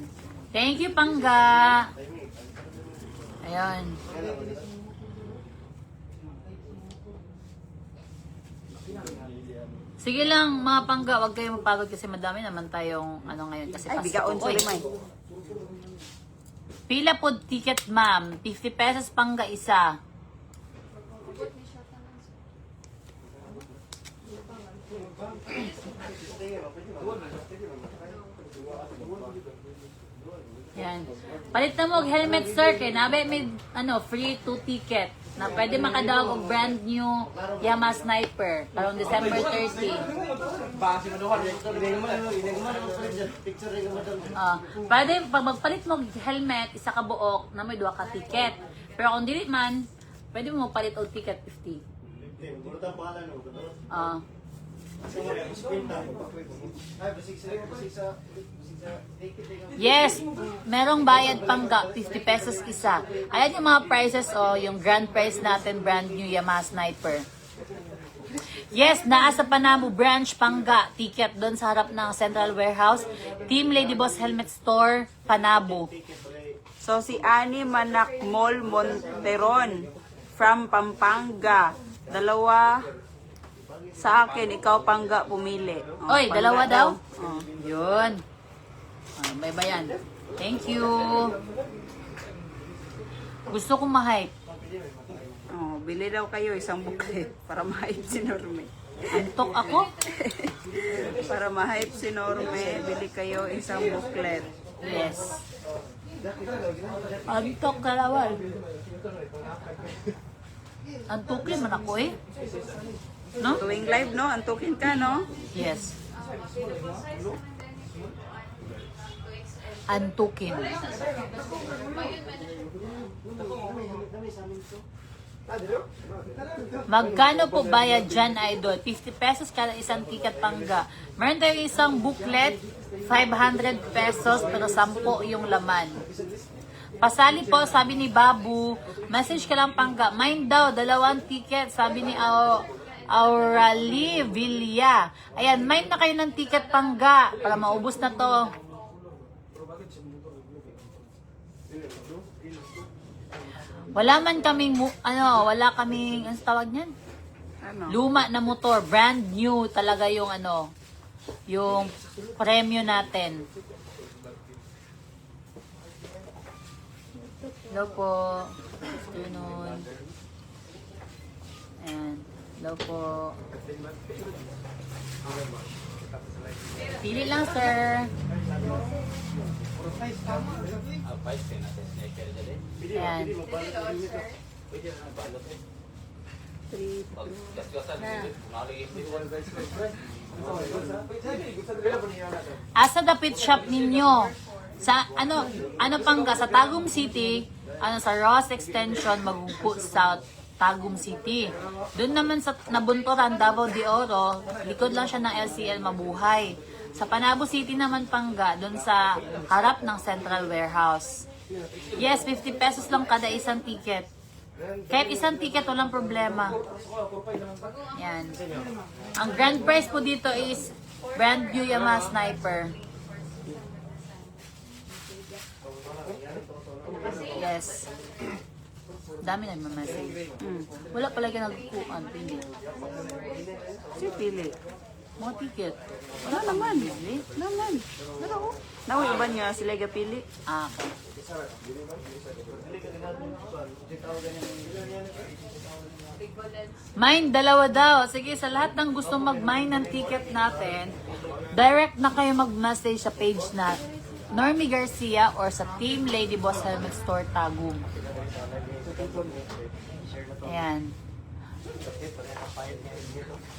[SPEAKER 1] Thank you, Pangga. Ayan. Sige lang mga pangga, wag kayong mapagod kasi madami naman tayong ano ngayon kasi
[SPEAKER 2] Ay,
[SPEAKER 1] Pasko.
[SPEAKER 2] bigaon sa
[SPEAKER 1] Oy,
[SPEAKER 2] limay.
[SPEAKER 1] pila po ticket ma'am, 50 pesos pangga isa. Yan. Palit na mo og helmet sir kay nabe may ano free 2 ticket na pwede makadawag og brand new Yamaha Sniper karong December 30. Pwede pag magpalit mo og helmet isa ka buok na may 2 ka ticket. Pero kung dili man, pwede mo palit og ticket 50. Yes, merong bayad pangga, 50 pesos isa. Ayan yung mga prices yung grand price natin, brand new Yamaha Sniper. Yes, naa sa Panabo branch pangga, ticket doon sa harap ng Central Warehouse, Team Lady Boss Helmet Store, Panabo.
[SPEAKER 2] So, si Ani Manakmol Monteron from Pampanga. Dalawa sa akin, ikaw pangga pumili.
[SPEAKER 1] Oy,
[SPEAKER 2] Pangga
[SPEAKER 1] dalawa daw?
[SPEAKER 2] Oh.
[SPEAKER 1] Yun. Bye-bye yan. Thank you. Gusto kong ma-hype.
[SPEAKER 2] Oh, bili daw kayo isang buklet para ma-hype si Norme.
[SPEAKER 1] Antok ako.
[SPEAKER 2] Para ma-hype si Norme, bili kayo isang buklet.
[SPEAKER 1] Yes. Antok kalawal. Antukin man ako eh. No?
[SPEAKER 2] Tuwing live, no? Antukin ka, no?
[SPEAKER 1] Yes. Antukin. Magkano po bayad dyan, idol? 50 pesos kada isang ticket pangga. Meron tayo isang booklet, 500 pesos, pero 10 yung laman. Pasali po, sabi ni Babu, message ka lang pangga. Mine daw, 2 ticket, sabi ni Aurali Villa. Ayan, mine na kayo ng ticket pangga para maubos na to. Wala man kaming, wala kaming, ano tawag niyan?
[SPEAKER 2] Ano?
[SPEAKER 1] Luma na motor, brand new talaga yung yung premyo natin. Hello po. Afternoon. And hello po. Pili lang, sir. Ayan. Asa dapit shop ninyo? Sa ano pangga sa Tagum City, sa Ross Extension, Magupo South, Tagum City. Doon naman sa Nabunturan, Davao de Oro, likod lang siya ng LCL Mabuhay. Sa Panabo City naman pangga, doon sa harap ng Central Warehouse. Yes, 50 pesos lang kada isang ticket. Kahit isang ticket, walang problema. Yan. Ang grand prize po dito is brand new Yamaha Sniper. Yes. Dami na yung message. Wala pala ka nagkukuhan. Pili.
[SPEAKER 2] Si Pili.
[SPEAKER 1] Mga ticket.
[SPEAKER 2] Wala naman. Naman. Wala ko. Naway ba niya sila gapili?
[SPEAKER 1] Okay. Mine, 2 daw. Sige, sa lahat ng gusto mag-mine ng ticket natin, direct na kayo mag-message sa page na Normie Garcia or sa Team Lady Boss Helmet Store Tagum. Ayan.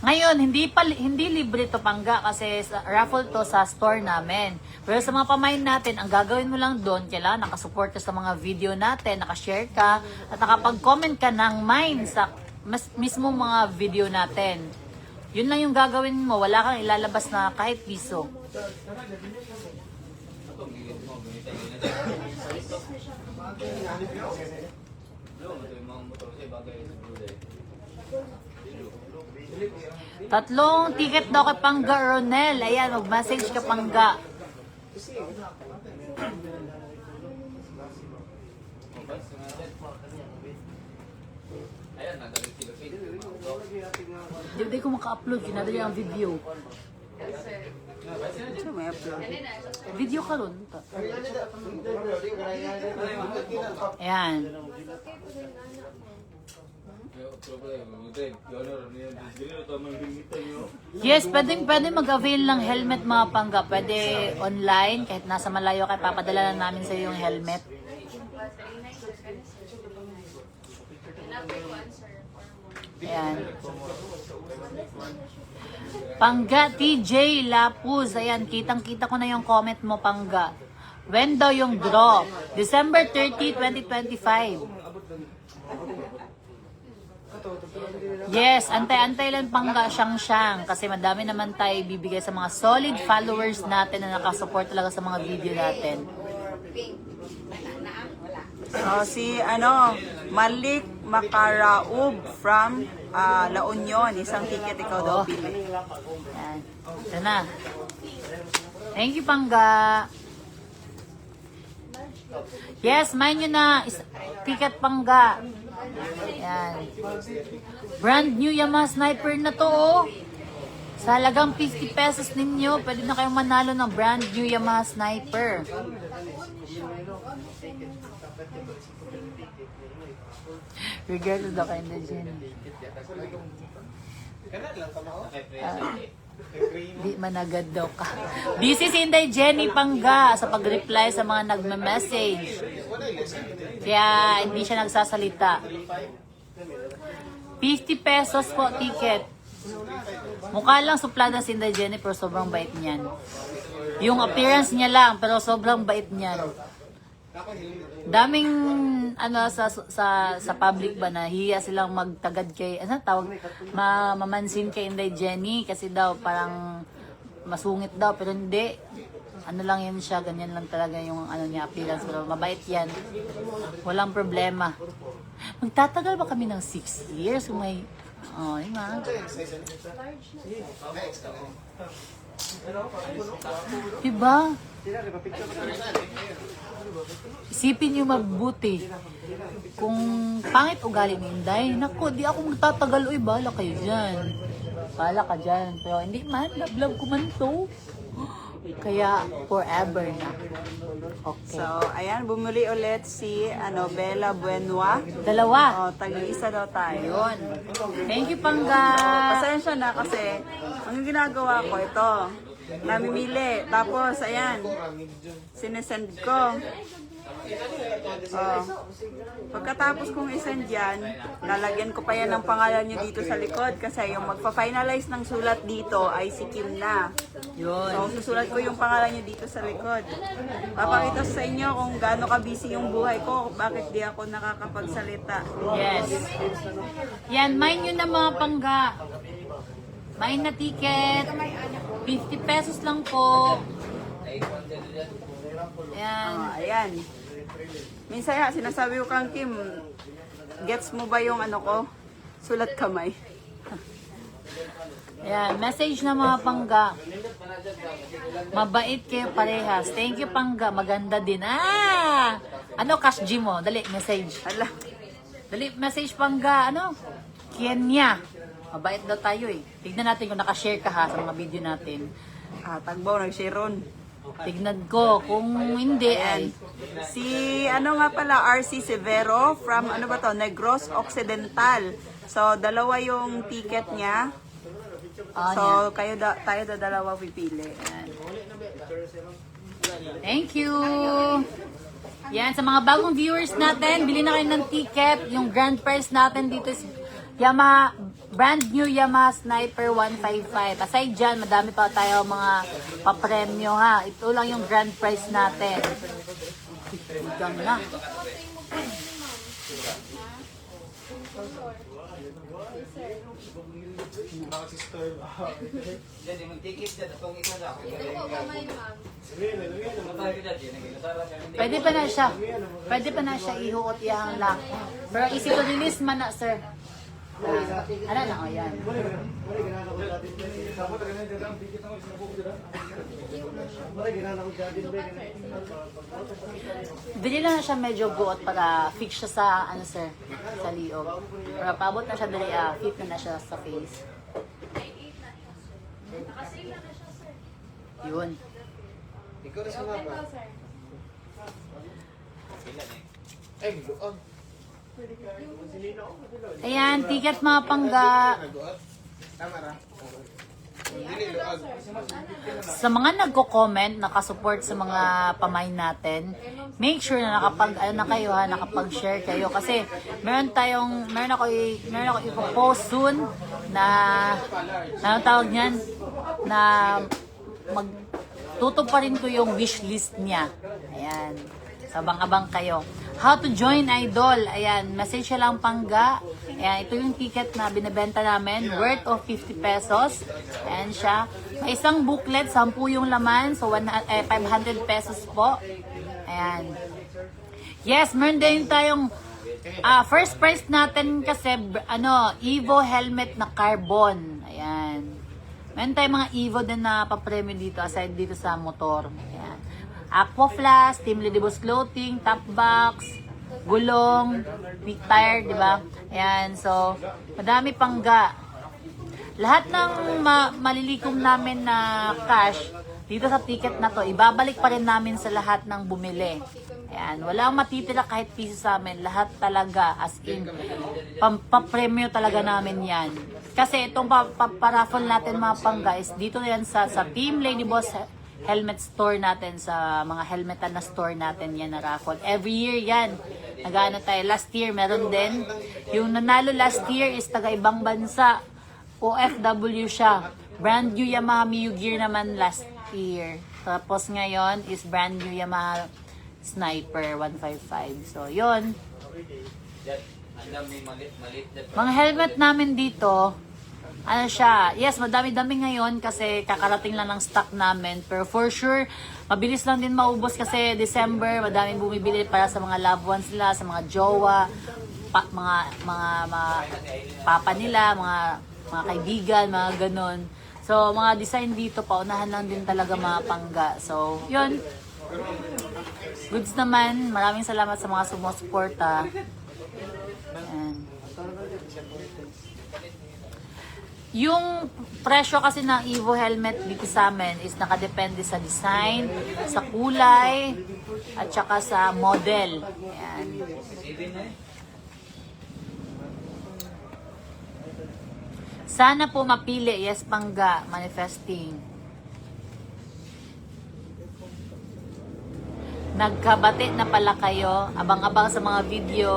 [SPEAKER 1] Ngayon, hindi libre to pangga kasi raffle to sa store namin. Pero sa mga pamain natin, ang gagawin mo lang doon, kailangan nakasupport ka sa mga video natin, nakashare ka, at nakapag-comment ka ng mine sa mismo mga video natin. Yun lang yung gagawin mo, wala kang ilalabas na kahit piso. Tatlong ticket daw kay Pangga Ronel. Ayan, mag-message ka Pangga. Di ko maka-upload, kinadali ang video.
[SPEAKER 2] So, may upload.
[SPEAKER 1] Video ka ron. Ayan. Yes, pwede mag-avail ng helmet mga pangga. Pwede online, kahit nasa malayo kayo, papadala lang namin sa iyo yung helmet. Ayan. Pangga TJ Lapuz. Ayan, kitang-kita ko na yung comment mo, Pangga. When daw yung draw? December 30, 2025. Yes, antay-antay lang Pangga siyang-siyang kasi madami naman tayo bibigay sa mga solid followers natin na nakasupport talaga sa mga video natin.
[SPEAKER 2] So, si Malik Makaraub from La Union. Isang ticket ikaw daw pili.
[SPEAKER 1] Yan. Ito na. Thank you, Pangga. Yes, mine nyo na. Ticket, Pangga. Yan. Brand new Yamaha Sniper na to, oh. Sa halagang 50 pesos ninyo, pwede na kayong manalo ng brand new Yamaha Sniper. Regardless daw kayo na dyan. Di managad daw ka. Busy si Inday Jenny Pangga sa pag-reply sa mga nagme-message. Kaya hindi siya nagsasalita. 50 pesos po ticket. Mukha lang suplada si Inday Jenny pero sobrang bait niyan. Yung appearance niya lang pero sobrang bait niyan. Daming sa public ba na hiya silang magtagad kay mamansin kay Inday Jenny kasi daw parang masungit daw pero hindi. Ano lang yan siya, ganyan lang talaga yung niya appearance pero mabait yan. Walang problema. Magtatagal ba kami ng 6 years kung may diba? Isipin niyo mabuti. Kung pangit ugali ni Inday, naku, di ako magtatagal. Uy, bahala kayo dyan. Bahala ka dyan. Pero hindi man, love ko man to. Kaya, forever na. Okay.
[SPEAKER 2] So, ayan, bumuli ulit si Bella Buenwa.
[SPEAKER 1] Dalawa.
[SPEAKER 2] Tag-iisa daw tayo.
[SPEAKER 1] Yun. Thank you, Pangga.
[SPEAKER 2] Pasensya na kasi, ang ginagawa ko ito, namimili. Tapos, ayan, sinesend ko. Pagkatapos kong isend yan, lalagyan ko pa yan ng pangalan nyo dito sa likod kasi yung magpa-finalize ng sulat dito ay si Kim na.
[SPEAKER 1] Yun.
[SPEAKER 2] So, susulat ko yung pangalan nyo dito sa likod. Papakita sa inyo kung gaano ka-busy yung buhay ko, bakit di ako nakakapagsalita.
[SPEAKER 1] Yes. Yan, mine yun na mga Pangga. Mine na ticket. 50 pesos lang po. Yan.
[SPEAKER 2] Ayan. Minsan sinasabi ko kang Kim, gets mo ba yung ko? Sulat kamay.
[SPEAKER 1] Yan, message na mga Pangga. Mabait kayo parehas. Thank you, Pangga. Maganda din. Cash G mo? Dali, message.
[SPEAKER 2] Hala.
[SPEAKER 1] Dali, message, Pangga. Kenya. Mabait daw tayo eh. Tignan natin kung nakashare ka ha sa mga video natin.
[SPEAKER 2] Tagbaw, nag-share ron.
[SPEAKER 1] Tignan ko. Kung hindi ay...
[SPEAKER 2] Si, nga pala, RC Severo from, Negros Occidental. So, dalawa yung ticket niya. So, tayo dalawa pipili.
[SPEAKER 1] Yan. Thank you. Yan, sa mga bagong viewers natin, bili na kayo ng ticket. Yung grand prize natin dito is brand new Yamaha Sniper 155. Aside dyan, madami pa tayo mga papremyo ha. Ito lang yung grand prize natin. Hanggang na. Pwede pa na siya ihuot iyang lang. Pero easy to release man na, sir. Ano na, o yan. Bili lang na siya medyo buot para fix siya sa, ano sir, sa liog. Para paabot na siya dali, fit na siya sa face. Yun.
[SPEAKER 3] Okay po, sir.
[SPEAKER 1] Ayan, ticket mga pangga. Sa mga nagko-comment, nakasupport sa mga pamain natin, make sure na nakapag-share kayo kasi meron ako i-post soon na ano tawag niyan na tutuparin ko yung wish list niya. Ayan. Abang-abang kayo. How to join Idol. Ayan, message siya lang pangga. Ayan, ito yung ticket na binibenta namin. Worth of 50 pesos. Ayan siya. May isang booklet, 10 yung laman. So, 500 pesos po. Ayan. Yes, meron din tayong first prize natin kasi, Evo helmet na carbon. Ayan. Meron tayong mga Evo din na papremyo dito aside dito sa motor. Ayan. Aqua Flask, Team Lidibus Clothing, Top Box, Gulong, Big Tire, di ba? Ayan, so, madami pangga. Lahat ng malilikom namin na cash dito sa ticket na to, ibabalik pa rin namin sa lahat ng bumili. Ayan, walang matitira kahit piso sa amin. Lahat talaga, as in, papremyo talaga namin yan. Kasi itong paraffle natin mga pangga is dito yan sa Team Lady Boss helmet store natin, sa mga helmetan na store natin yan na raffle. Every year yan. Nag-ano tayo. Last year, meron din. Yung nanalo last year is taga-ibang bansa. OFW siya. Brand new Yamaha Miu Gear naman last year. Tapos ngayon is brand new Yamaha Sniper 155. So, yun. Mga helmet namin dito, ano siya, yes, madami-dami ngayon kasi kakarating lang ng stock namin. Pero for sure, mabilis lang din maubos kasi December, madaming bumibili para sa mga loved ones nila, sa mga jowa, mga papa nila, mga kaibigan, mga ganun. So, mga design dito, paunahan lang din talaga mga pangga. So, yun. Goods naman. Maraming salamat sa mga sumusuporta. Ayan. Yung presyo kasi ng Evo helmet dito sa amin is nakadepende sa design, sa kulay, at saka sa model. Ayan. Sana po mapili. Yes, pangga. Manifesting. Nagkabati na pala kayo. Abang-abang sa mga video.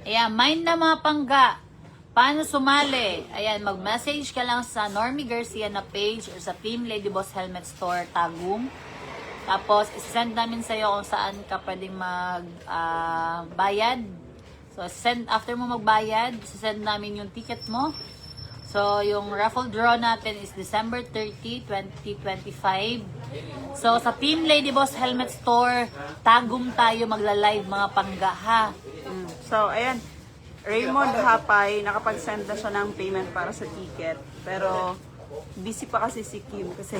[SPEAKER 1] Ayan, mind na mga pangga. Paano sumali? Ayan, mag-message ka lang sa Normie Garcia na page or sa Team Lady Boss Helmet Store Tagum. Tapos, isend namin sa'yo kung saan ka pwedeng magbayad. So, after mo magbayad, send namin yung ticket mo. So, yung raffle draw natin is December 30, 2025. So, sa Team Lady Boss Helmet Store, Tagum tayo magla-live mga pangga, ha?
[SPEAKER 2] So, ayan. Raymond Hapay, nakapag-send na siya ng payment para sa ticket. Pero, busy pa kasi si Kim kasi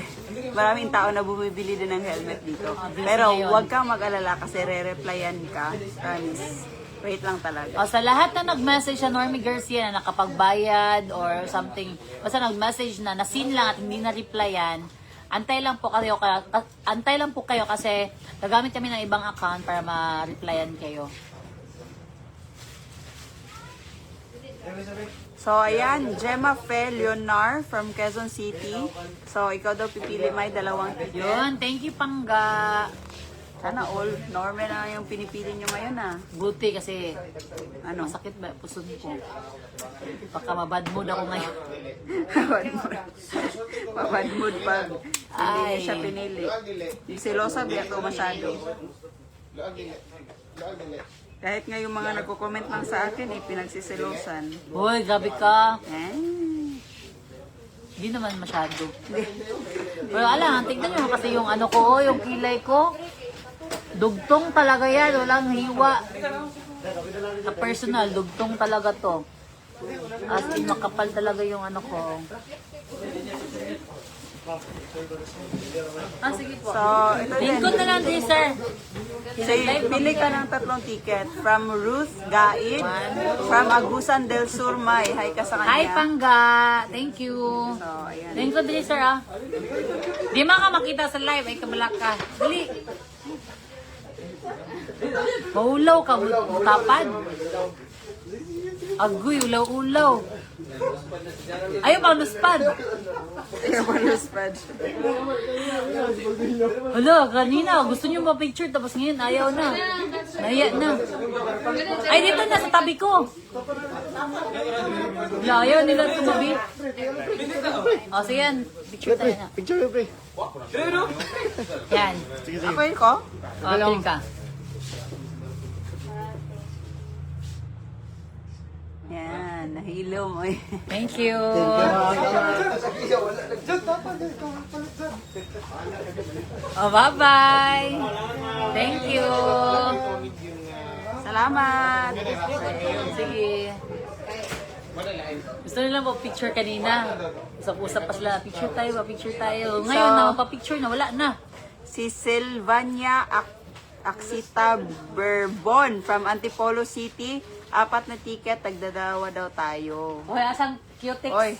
[SPEAKER 2] maraming tao na bumibili din ng helmet dito. Pero, huwag kang mag-alala kasi re-replyan ka. Promise. Wait lang talaga.
[SPEAKER 1] O, sa lahat na nag-message sa Normie Garcia na nakapagbayad or something, basta nag-message na nasin lang at hindi na-replyan, antay lang po kayo kasi gagamit kami ng ibang account para ma-replyan kayo.
[SPEAKER 2] So, ayan, Gemma Fe Leonar from Quezon City. So, ikaw daw pipili may dalawang ticket.
[SPEAKER 1] Yun, thank you pangga.
[SPEAKER 2] Sana all normal na yung pinipili nyo ngayon, ah.
[SPEAKER 1] Buti kasi
[SPEAKER 2] Ano?
[SPEAKER 1] masakit ba pusod ko. Baka mabad mood ako ngayon.
[SPEAKER 2] Mabad mood pag hindi
[SPEAKER 1] Ay.
[SPEAKER 2] niya siya pinili. Silosa biya to masyado. Kahit nga yung mga nagko-comment lang sa akin, pinagsisilosan.
[SPEAKER 1] Hoy, grabe ka.
[SPEAKER 2] Eh,
[SPEAKER 1] Di Hindi naman masyado. Pero alam, tignan nyo kasi yung ano ko, yung kilay ko. Dugtong talaga yan, walang hiwa. Sa personal, dugtong talaga to. As in, makapal talaga yung ano ko. Ah, sige po.
[SPEAKER 2] So, ito
[SPEAKER 1] Link
[SPEAKER 2] din.
[SPEAKER 1] ko na lang din, sir.
[SPEAKER 2] Say, pili ka ng 3 ticket. From Ruth Gaid, from Agusan del Sur, May. Hi ka sa kanya.
[SPEAKER 1] Hi, Pangga. Thank you.
[SPEAKER 2] So, ayan.
[SPEAKER 1] Link ko din, sir, ah. Di man ka makita sa live, ay kabalak ka. Dali. Maulaw ka, tapad. Agoy, ulaw-ulaw. Ayaw pa, luspad.
[SPEAKER 2] Ayaw pa luspad.
[SPEAKER 1] Hala, kanina, gusto niyo ma-picture, tapos ngayon, ayaw na. Naya na. Ay, dito na, sa tabi ko. Wala, ayaw nila tumabi. O, sige yan. Picture tayo na.
[SPEAKER 4] Picture, pre.
[SPEAKER 1] Yan.
[SPEAKER 2] Ako yun ko?
[SPEAKER 1] O, pili ka.
[SPEAKER 2] Yan, nahilo mo eh.
[SPEAKER 1] Thank you. Oh, bye-bye. Thank you.
[SPEAKER 2] Salamat.
[SPEAKER 1] Sige. Gusto nila po picture kanina. Usap-usap pa sila. Picture tayo. Ngayon,
[SPEAKER 2] So,
[SPEAKER 1] pa-picture na. Wala na.
[SPEAKER 2] Si Silvania Aksita Berbon from Antipolo City. 4 na ticket, tagdadalawa daw tayo.
[SPEAKER 1] Hoy, asang cutex.
[SPEAKER 2] Oy,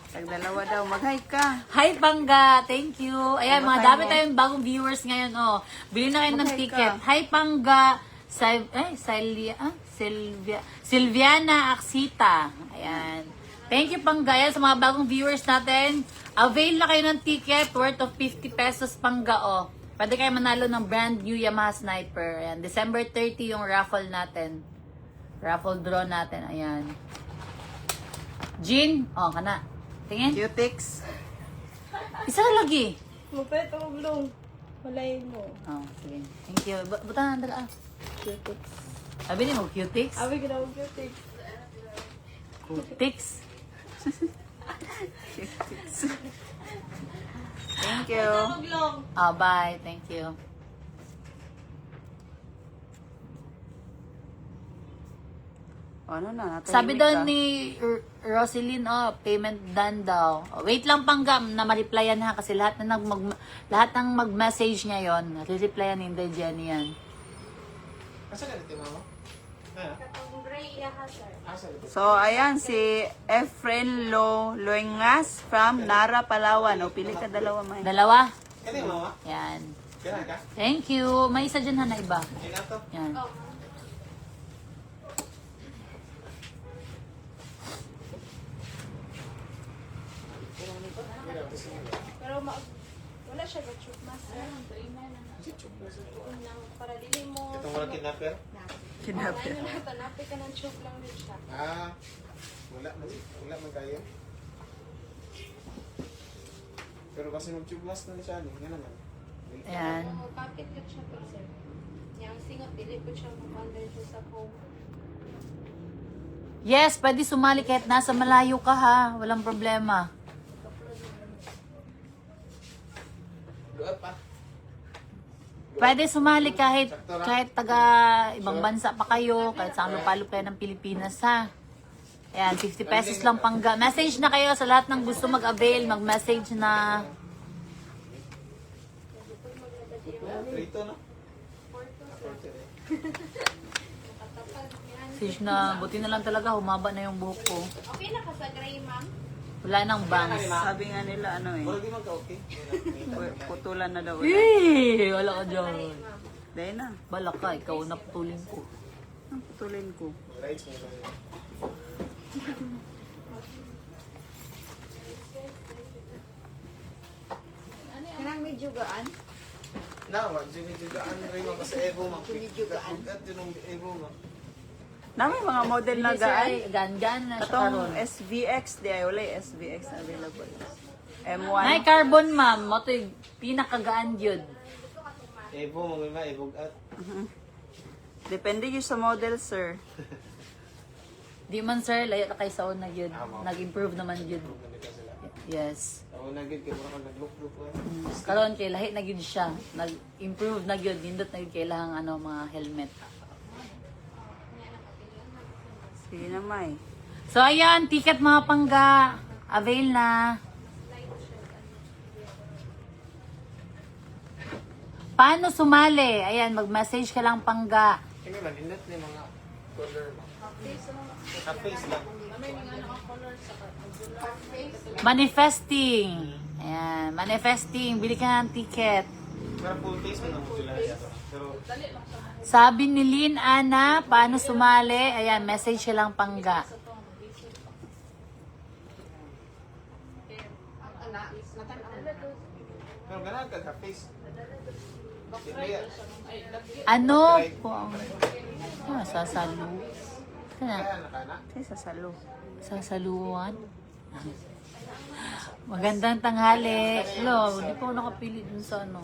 [SPEAKER 2] tagdalawa daw. Mag-hi ka.
[SPEAKER 1] Hi, Pangga. Thank you. Ayan,
[SPEAKER 2] Ano
[SPEAKER 1] mga
[SPEAKER 2] tayo?
[SPEAKER 1] dami tayong bagong viewers ngayon. Oh. Bili na kayo ng
[SPEAKER 2] Okay
[SPEAKER 1] ticket.
[SPEAKER 2] ka.
[SPEAKER 1] Hi, Pangga. Silviana Aksita. Ayan. Thank you, Pangga. Ayan, sa mga bagong viewers natin. Avail na kayo ng ticket worth of 50 pesos, Pangga. Oh. Pwede kayo manalo ng brand new Yamaha Sniper. Ayan. December 30 yung raffle natin. Raffle draw natin. Ayan. Jean. Oh, kana. Tingin.
[SPEAKER 2] Cutix.
[SPEAKER 1] Isa na lagi.
[SPEAKER 3] Mupet o blong. Malay mo.
[SPEAKER 1] Oh, sige. Thank you. Buta na dala.
[SPEAKER 3] Cutix.
[SPEAKER 1] Sabi ni mo, Cutix?
[SPEAKER 3] Abi ka daw cutix.
[SPEAKER 1] Cutix?
[SPEAKER 2] Thank you.
[SPEAKER 3] Blong.
[SPEAKER 1] Oh, bye. Thank you.
[SPEAKER 2] Ano na, natahimik
[SPEAKER 1] Sabi daw
[SPEAKER 2] ka.
[SPEAKER 1] ni Roselyn, oh, payment done daw. Oh, wait lang, Panggam, na ma-replyan ha kasi lahat ng mag-message niya yon, re-replyan ni Inday Jenny yan.
[SPEAKER 4] Asa ka dito, mama?
[SPEAKER 2] So, ayan, si Efren Loengas from Nara, Palawan. O, pili ka dalawa, May.
[SPEAKER 1] Dalawa?
[SPEAKER 4] Kani, mama?
[SPEAKER 1] Yan.
[SPEAKER 4] Kailan ka?
[SPEAKER 1] Thank you. May isa dyan ha na iba.
[SPEAKER 4] Kailan to?
[SPEAKER 1] Yan.
[SPEAKER 3] Pero wala siya ba tube master? Para dili mo.
[SPEAKER 4] Itong walang kidnapper?
[SPEAKER 2] Kinapit.
[SPEAKER 3] Ano na, tanapi ka ng tube lang din siya.
[SPEAKER 4] Ah, wala man kayo. Pero kasi mag-tube blast na ni siya, nga naman.
[SPEAKER 1] Ayan.
[SPEAKER 3] Kapit ka siya po, sir. Yang singot, dili po siya mag-under siya sa home.
[SPEAKER 1] Yes, pwede sumali kahit nasa malayo ka ha. Walang problema.
[SPEAKER 4] Doon pa.
[SPEAKER 1] Pwede sumali kahit taga ibang bansa pa kayo, kahit saan lupalo kayo ng Pilipinas ha. Ayan, 50 pesos lang Pangga. Message na kayo sa lahat ng gusto mag-avail, mag-message na.
[SPEAKER 4] Rito, no?
[SPEAKER 1] Message na, buti na lang talaga, humaba na yung buhok ko.
[SPEAKER 3] Okay na ka sa gray, ma'am?
[SPEAKER 1] Wala nang bangs.
[SPEAKER 2] Sabi nga nila, ano eh.
[SPEAKER 4] Wala di man ka okay.
[SPEAKER 2] Putulan na daw.
[SPEAKER 1] Eh, wala ka dyan.
[SPEAKER 2] Dahil na.
[SPEAKER 1] Bala ka, ikaw na putulin ko.
[SPEAKER 2] Putulin ko.
[SPEAKER 4] Rights mo lang.
[SPEAKER 3] Kanang medyo gaan?
[SPEAKER 4] Na, jugaan rin mo kasi Evo mo. Jugaan. At yun ang Evo mo.
[SPEAKER 2] Nami mga model na
[SPEAKER 1] Sir,
[SPEAKER 2] gaan.
[SPEAKER 1] ay, gan-gan na siya
[SPEAKER 2] Itong
[SPEAKER 1] karon.
[SPEAKER 2] SVX, di ay wala yung SVX available. M1.
[SPEAKER 1] Nay, carbon ma'am, mo to yung pinakagaan yun.
[SPEAKER 4] Evo mo, may Evo at.
[SPEAKER 2] Depende yun sa model, sir.
[SPEAKER 1] Di man sir, layo na kay sa una yun. Nag-improve naman yun. Yes.
[SPEAKER 4] Ako nagid kay mura nag-look ko.
[SPEAKER 1] Karon kay lahi na gyud siya. Nag-improve na gyud, nindot na gyud kailangan mga helmet.
[SPEAKER 2] Sige na, May.
[SPEAKER 1] So ayan, ticket mga pangga. Avail na. Paano sumali? Ayan, mag-message ka lang pangga.
[SPEAKER 4] Tingnan lang, indot ni mga color mo. Sa face lang.
[SPEAKER 1] Manifesting. Ayan, manifesting. Bili ka ng ticket.
[SPEAKER 4] Pero full face mo na mo sila yato. Pero
[SPEAKER 1] Sabi ni Lynn Ana, paano sumali? Ayan, message ka lang pangga.
[SPEAKER 4] pero ganun ka sa face. Kaya
[SPEAKER 1] Ano po? Sasalo.
[SPEAKER 4] nakana.
[SPEAKER 2] Sige, sasalo.
[SPEAKER 1] Sasaluan. Magandang tanghali. Hello, hindi po ako nakapili dun sa ano.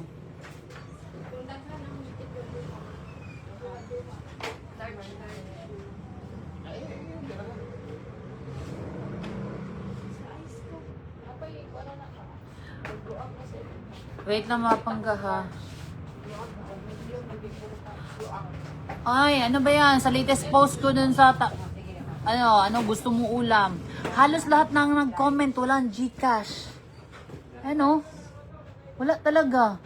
[SPEAKER 1] Wait na mga pangga ha. Ay, ano ba yan? Sa latest post ko dun sa ano gusto mo ulam? Halos lahat ng nag-comment walang GCash. Ano? Wala talaga.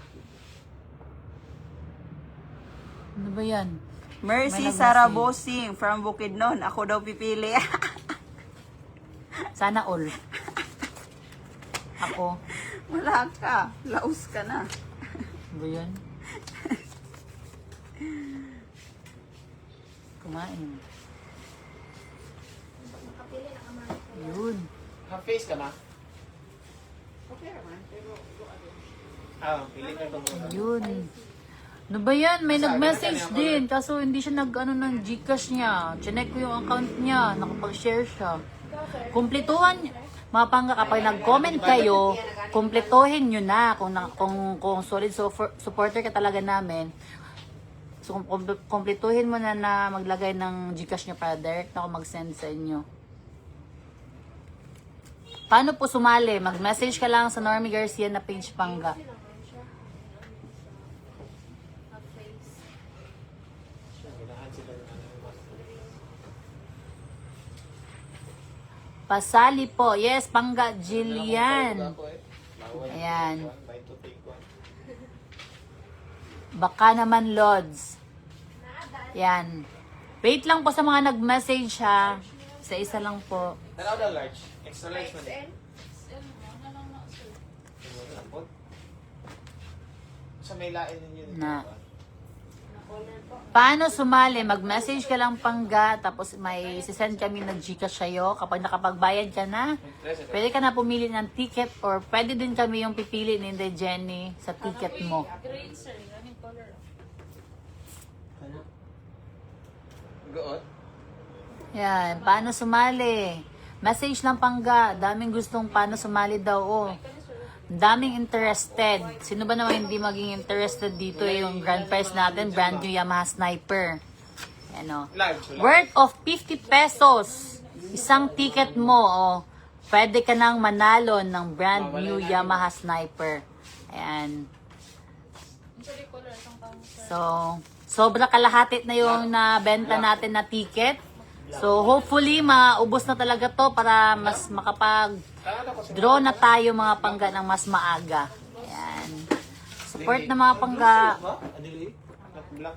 [SPEAKER 1] Ano ba yan?
[SPEAKER 2] Mercy
[SPEAKER 1] May
[SPEAKER 2] Sarah
[SPEAKER 1] nag-message.
[SPEAKER 2] Bosing from Bukidnon. Ako daw pipili.
[SPEAKER 1] Sana all. Ako.
[SPEAKER 2] Wala ka. Laos ka na.
[SPEAKER 1] Ano ba yan? Kumain. Yun.
[SPEAKER 4] Half face ka na? Pili ka ito muna.
[SPEAKER 1] Yun. Ano ba yan? May nag-message din. Kaso hindi siya nag-ano ng Gcash niya. Chinek ko yung account niya. Nakapag-share siya. Kumpletuhan. Mga pangga, kapag nag-comment kayo, kumpletuhin nyo na. Kung solid supporter ka talaga namin. So, kumpletuhin mo na maglagay ng Gcash nyo para direct na ako mag-send sa inyo. Paano po sumali? Mag-message ka lang sa Normie Garcia na page pangga. Pasali po. Yes, pangga Jillian. Ayan. Baka naman Lods. Yan. Wait lang po sa mga nag-message ha. Isa-isa lang po.
[SPEAKER 4] Tanaw na large. Extra large man. Sa may lain ninyo.
[SPEAKER 1] Na. Paano sumali? Mag-message ka lang pangga, tapos may sisend kami ng Gcash sa'yo. Kapag nakapagbayad ka na, pwede ka na pumili ng ticket or pwede din kami yung pipili ni Inday Jenny sa ticket mo.
[SPEAKER 4] Goot.
[SPEAKER 1] Yan. Paano sumali? Message lang pangga. Daming gustong paano sumali daw. Oh. Daming interested. Sino ba naman hindi maging interested dito yung grand prize natin? Brand new Yamaha Sniper. Ano? Worth of 50 pesos. Isang ticket mo. Oh. Pwede ka nang manalo ng brand new Yamaha Sniper. Ayan. So, sobra kalahati na yung nabenta natin na ticket. So, hopefully, maubos na talaga to para mas makapag-draw na tayo mga pangga ng mas maaga. Ayan. Support na mga pangga.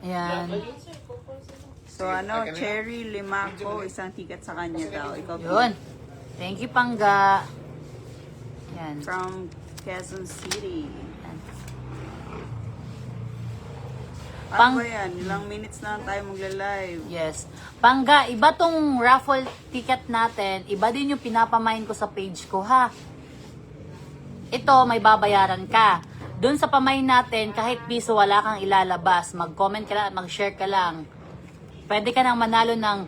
[SPEAKER 1] Ayan.
[SPEAKER 2] So ano, Cherry Limaco, isang ticket sa kanya daw. Ikaw
[SPEAKER 1] Yun. Thank you, pangga. Ayan.
[SPEAKER 2] from Quezon City.
[SPEAKER 1] Pang-
[SPEAKER 2] Ano ba yan? Ilang minutes na lang tayo magla-live.
[SPEAKER 1] Yes. Pangga, iba tong raffle ticket natin. Iba din yung pinapamain ko sa page ko, ha? Ito, may babayaran ka. Doon sa pamain natin, kahit piso wala kang ilalabas. Mag-comment ka lang, mag-share ka lang. Pwede ka nang manalo ng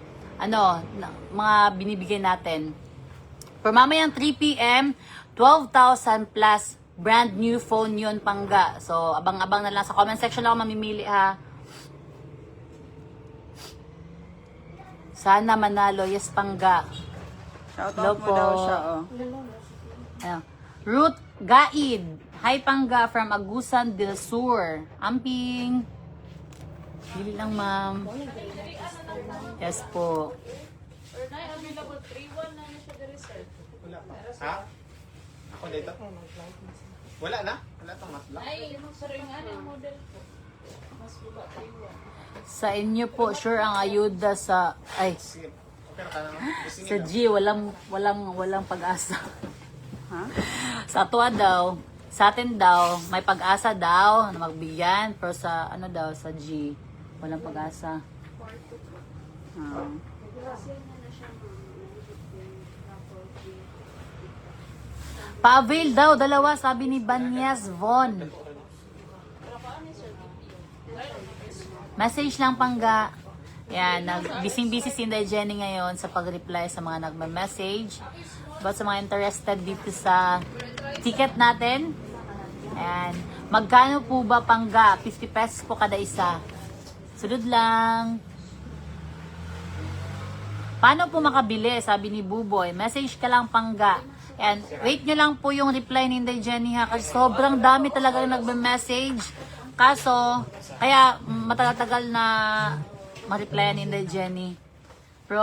[SPEAKER 1] mga binibigay natin. For mamayang 3 p.m., 12,000 plus brand new phone yun, pangga. So, abang-abang na lang. Sa comment section lang ako mamimili, ha? Sana manalo. Yes, pangga.
[SPEAKER 2] Shoutout
[SPEAKER 1] Hello
[SPEAKER 2] mo
[SPEAKER 1] po.
[SPEAKER 2] daw siya, oh.
[SPEAKER 1] Ayun. Ruth Gaid. Hi Pangga from Agusan del Sur. Amping. Pili lang ma'am. Yes po.
[SPEAKER 4] Wala pa. Ha? Ako dito? Wala na? Wala tong matla?
[SPEAKER 1] Sa inyo po, sure ang ayuda sa... Ay,
[SPEAKER 4] Sige. Okay na ka na.
[SPEAKER 1] sa G, walang pag-asa.
[SPEAKER 2] Ha?
[SPEAKER 1] Sa atua daw, sa atin daw, may pag-asa daw na magbigyan. Pero sa ano daw, sa G, walang pag-asa.
[SPEAKER 2] Ah.
[SPEAKER 1] Pa-avail daw, dalawa, sabi ni Banyas Von. Message lang Pangga. Yan, busy si Inday Jenny ngayon sa pag-reply sa mga nagme-message. But sa mga interested dito sa ticket natin, ayan, magkano po ba Pangga? 50 pesos po kada isa. Sunod lang. Paano po makabili? Sabi ni Buboy. Message ka lang Pangga. Ayan, wait nyo lang po yung reply ni Inday Jenny ha. Kasi sobrang dami talaga yung nagme-message. Kaso, kaya matagal-tagal na ma-replyan ni Inday Jenny. Pero,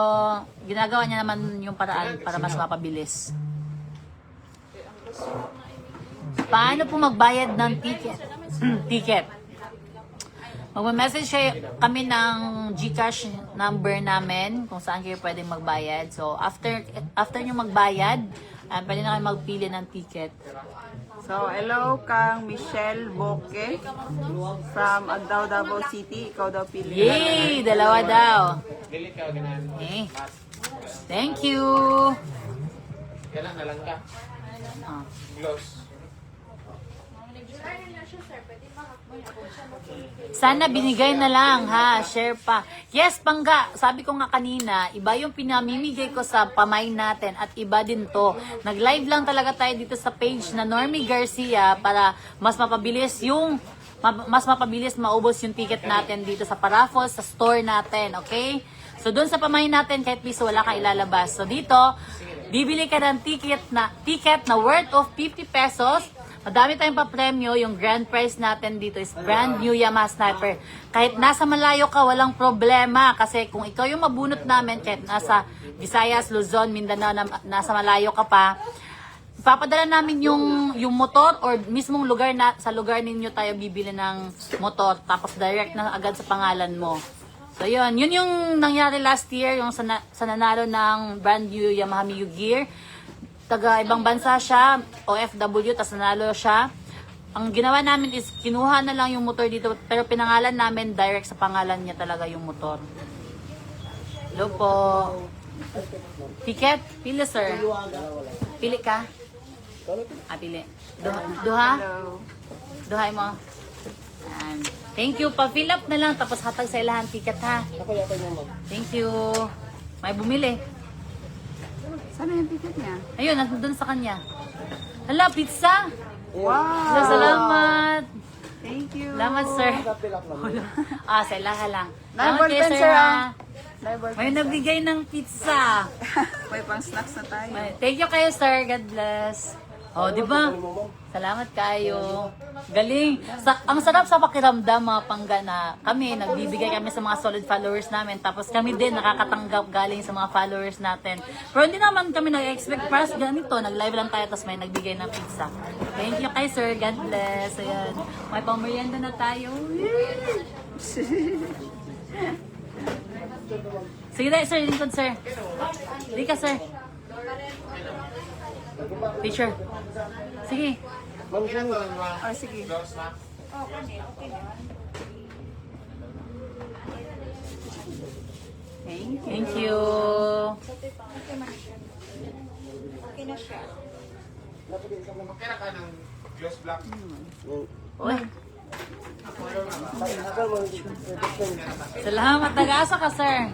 [SPEAKER 1] ginagawa niya naman yung paraan para mas mapabilis. Paano po magbayad ng ticket? Ticket. Magme-message kami ng GCash number namin kung saan kayo pwedeng magbayad. So, after nyo magbayad, pwede na kayo magpili ng ticket.
[SPEAKER 2] So, hello kang Michelle Boque from Agdao, Davao City. Ikaw daw pili.
[SPEAKER 1] Yay! Dalawa daw.
[SPEAKER 4] Dili ka, ganaan.
[SPEAKER 1] Okay. Thank you.
[SPEAKER 4] Kailan na lang ka?
[SPEAKER 1] Ah.
[SPEAKER 4] Gloss.
[SPEAKER 1] Sana binigay na lang ha, share pa. Yes, Pangga, sabi ko nga kanina, iba yung pinamimigay ko sa pamay natin at iba din to. Nag-live lang talaga tayo dito sa page na Normie Garcia para mas mapabilis maubos yung ticket natin dito sa paraffle, sa store natin, okay? So doon sa pamay natin, kahit piso wala kang ilalabas. So dito, bibili ka ng ticket na worth of 50 pesos. Madami tayong pa-premyo. Yung grand prize natin dito is brand new Yamaha Sniper. Kahit nasa malayo ka, walang problema. Kasi kung ikaw yung mabunot namin, kahit nasa Visayas, Luzon, Mindanao, nasa malayo ka pa, ipapadala namin yung motor or mismong lugar sa lugar ninyo tayo bibili ng motor. Tapos direct na agad sa pangalan mo. So yun yung nangyari last year, yung sa nanalo ng brand new Yamaha Miu Gear. Taga ibang bansa siya, OFW, tas nanalo siya. Ang ginawa namin is kinuha na lang yung motor dito, pero pinangalan namin direct sa pangalan niya talaga yung motor. Hello po. Ticket? Pili sir. Pili ka? Pili. Duha? Duhay mo. Yan. Thank you. Pa-fill up na lang, tapos hatag sa ilahan ticket ha. Thank you. May bumili.
[SPEAKER 2] Sana yung ticket niya?
[SPEAKER 1] Ayun, nandun sa kanya. Hala, pizza!
[SPEAKER 2] Wow!
[SPEAKER 1] Salamat!
[SPEAKER 2] Thank you.
[SPEAKER 1] Salamat, sir. Sa ilaha lang. Salamat
[SPEAKER 2] Ballpen,
[SPEAKER 1] kay
[SPEAKER 2] sir,
[SPEAKER 1] ha.
[SPEAKER 2] Ballpen.
[SPEAKER 1] May nagbigay ng pizza.
[SPEAKER 2] May pang snacks na tayo.
[SPEAKER 1] Thank you kayo, sir. God bless. Oh, di ba? Salamat kayo. Galing. Ang sarap sa pakiramdam mga Pangga na kami, nagbibigay kami sa mga solid followers namin. Tapos kami din nakakatanggap galing sa mga followers natin. Pero hindi naman kami nag-expect price ganito. Nag-live lang tayo tapos may nagbigay ng pizza. Thank you kay sir. God bless. Ayan. May pamerienda na tayo. Sige tayo, sir. Lingkod, sir. Hindi ka, sir. Picture. Sige.
[SPEAKER 2] Oh, sige.
[SPEAKER 4] Gloss na.
[SPEAKER 1] Thank you.
[SPEAKER 4] Okay na ka ng gloss black.
[SPEAKER 1] Uy. Salamat. Nag-asa ka, sir.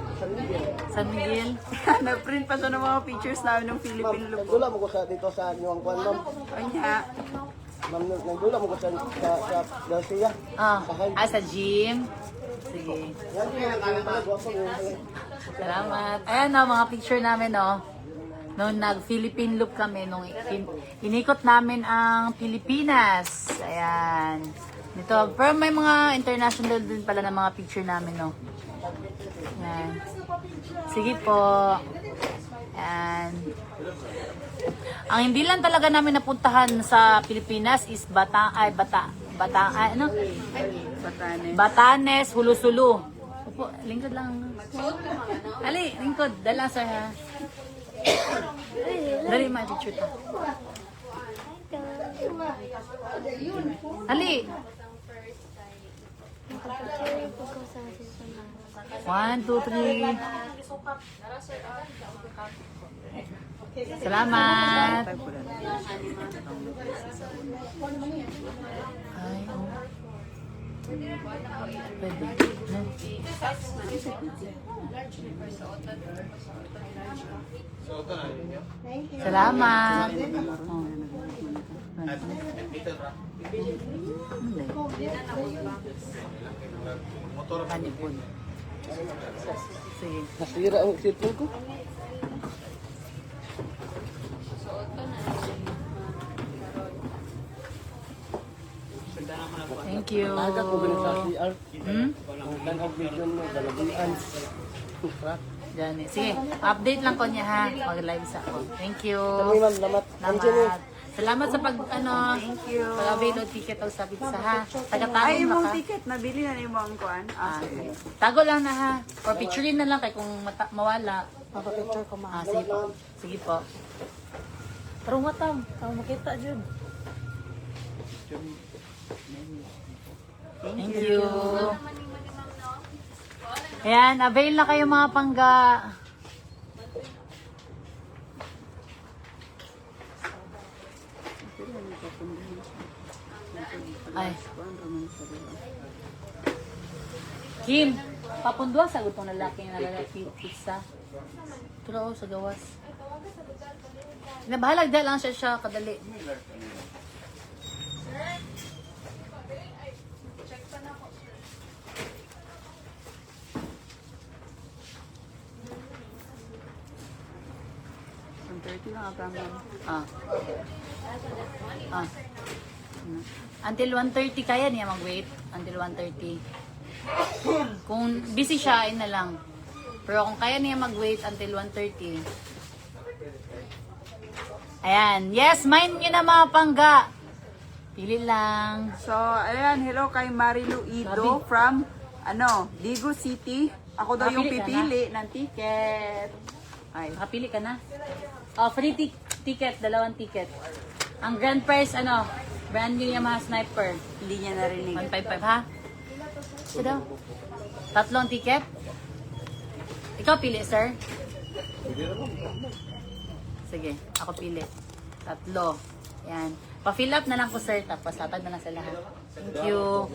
[SPEAKER 1] San Miguel.
[SPEAKER 2] Nag-print pa siya ng mga pictures namin ng Philippine look.
[SPEAKER 5] Nagdula mo ko sa dito sa Nyuang Kwan, ma'am.
[SPEAKER 2] Kanya.
[SPEAKER 5] Ma'am, nagdula mo ko sa Garcia.
[SPEAKER 1] Sa gym. Sige.
[SPEAKER 5] Yan yung mga gwapo mo.
[SPEAKER 1] Salamat. Ayan o, mga picture namin o. Nung nag-Philippine loop kami, nung inikot namin ang Pilipinas. Ayan. Ito, pero may mga international din pala na mga picture namin, no? Ayan. Sige po. Ayan. Ang hindi lang talaga namin napuntahan sa Pilipinas is Batanes, Hulu-Sulu. Opo, lingkod lang. Ali, lingkod. Dala, sir, ha? Dali, may picture ta. Ali. 1, 2, 3. Salamat. Ay, oh. Pwede. No.
[SPEAKER 4] So, ito na yun yun.
[SPEAKER 1] Salamat. Oh.
[SPEAKER 4] At ito ra. Motor.
[SPEAKER 1] Kanipon. Sige.
[SPEAKER 5] Nasira ang cellphone ko.
[SPEAKER 1] Thank you.
[SPEAKER 5] Aga ko ganun sa CR.
[SPEAKER 1] Hmm?
[SPEAKER 5] Ang tanong video mo, dalaguan.
[SPEAKER 1] Dyan eh. Sige, update lang ko niya ha. Mag-live sa ako. Thank you.
[SPEAKER 5] Kami ma'am, lamat.
[SPEAKER 1] Salamat. Salamat sa pag, thank you. Pag-avail o ticket o sa pizza ha. Taga-tago
[SPEAKER 2] Ay,
[SPEAKER 1] na
[SPEAKER 2] imong
[SPEAKER 1] ka.
[SPEAKER 2] ticket, nabili na ni mong kuan.
[SPEAKER 1] Ah, sige. Tago lang na ha. Or picturein na lang kay kung mawala.
[SPEAKER 3] Papapicture ko
[SPEAKER 1] Ah, sige po. Sige po. Tarong matam. Tawag makita dyan. Thank you. Ayan, avail na kayo mga pangga. Ay. Kim, papundwa sa gutong lalaki na lalaki pizza. Pero sa gawas. Nabahalag dahil lang siya kadali.
[SPEAKER 2] Ang 30 lang ata ma'am.
[SPEAKER 1] Ah. Ah. Until 1:30 kaya niya mag-wait. Until 1:30. Kung busy siya, ay na lang. Pero kung kaya niya mag-wait until 1:30. Ayan. Yes, mine nyo na mga pangga. Pili lang.
[SPEAKER 2] So, ayan, hello kay Marilu Ido from, Digo City. Ako daw yung
[SPEAKER 1] Nakapili ka
[SPEAKER 2] pipili ng ticket. Ay,
[SPEAKER 1] Nakapili ka na? Oh, free ticket. 2 ticket. Ang grand prize, brand new Yamaha Sniper.
[SPEAKER 2] hindi niya narinig.
[SPEAKER 1] 155 ha? Ito daw. 3 ticket? Ikaw pili, sir? Sige, ako pili. 3. Yan. Pa-fill up na lang ko, sir. Tapos latag na lang sa lahat. Thank you.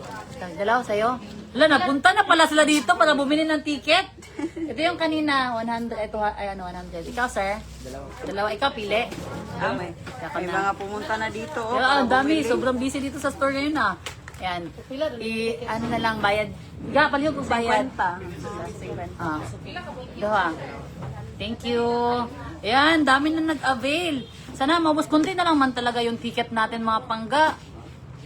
[SPEAKER 1] Dalaw sa'yo. Wala, napunta na pala sila dito para bumili ng ticket. Ito yung kanina, 100. Ito, 100. Ikaw, sir? Dalawa. Ikaw pili.
[SPEAKER 2] May mga pumunta na dito. Oh,
[SPEAKER 1] Kaya, ang
[SPEAKER 2] para
[SPEAKER 1] dami.
[SPEAKER 2] bumili.
[SPEAKER 1] Sobrang busy dito sa store ngayon, Ayan. Ano na lang, bayad. Ga, palihog kong bayad.
[SPEAKER 2] 50.
[SPEAKER 1] Ah. Doha. Thank you. Ayan, dami na nag-avail. Sana mabos konti na lang man talaga yung ticket natin mga pangga.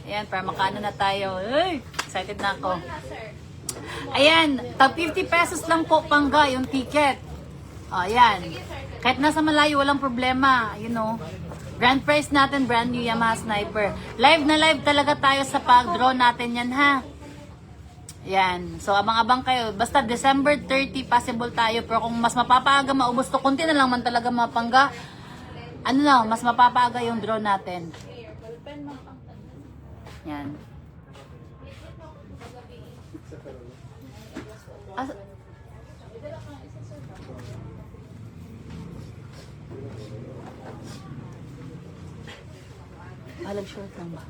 [SPEAKER 1] Ayan, para makaano na tayo. Ay, excited na ako. Ayan, tag 50 pesos lang po pangga yung ticket. Oh, ayan. Kahit nasa malayo, walang problema. Grand prize natin, brand new Yamaha Sniper. Live na live talaga tayo sa pag-draw natin yan, ha? Yan. So, abang-abang kayo. Basta December 30, possible tayo. Pero kung mas mapapaaga, maubos to, konti na lang man talaga mga pangga. Mas mapapaaga yung draw natin. Yan. Halag short lang ba?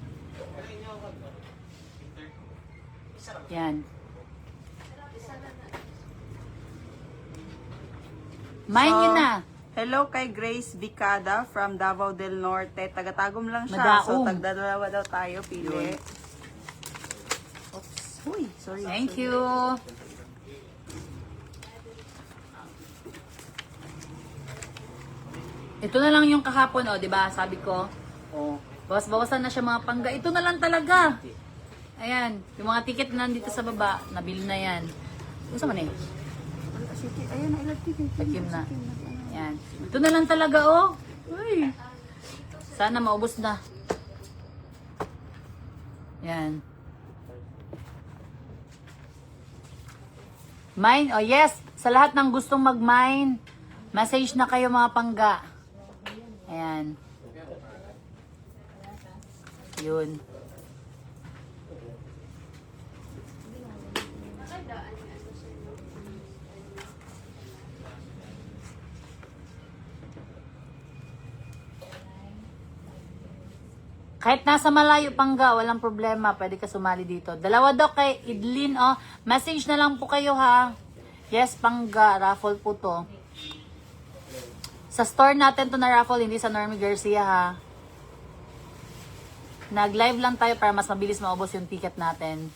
[SPEAKER 1] Yan. Mine yun na.
[SPEAKER 2] Hello kay Grace Bicada from Davao del Norte. Taga-tagom lang siya. So,
[SPEAKER 1] Madaong.
[SPEAKER 2] tagdadalawa daw tayo. Pili. Oops. Uy, sorry.
[SPEAKER 1] Thank you. Ito na lang yung kahapon, oh, di ba? Sabi ko, oh, bawas-bawasan na siya mga pangga. Ito na lang talaga. Ayan, yung mga ticket na nandito sa baba, nabili na yan. Gusto mo na eh?
[SPEAKER 2] Sige, ayun, I love you.
[SPEAKER 1] Vacuum na. Ayan. Ito na lang talaga, oh. Uy. Sana maubos na. Yan. Mine, oh yes. Sa lahat ng gustong mag-mine, message na kayo mga pangga. Ayan. Yun. Kahit nasa malayo pangga, walang problema. Pwede ka sumali dito. Dalawa daw kay Idlin, oh. Message na lang po kayo, ha. Yes, pangga. Raffle po to. Sa store natin to na raffle, hindi sa Normie Garcia, ha. Nag-live lang tayo para mas mabilis maubos yung ticket natin.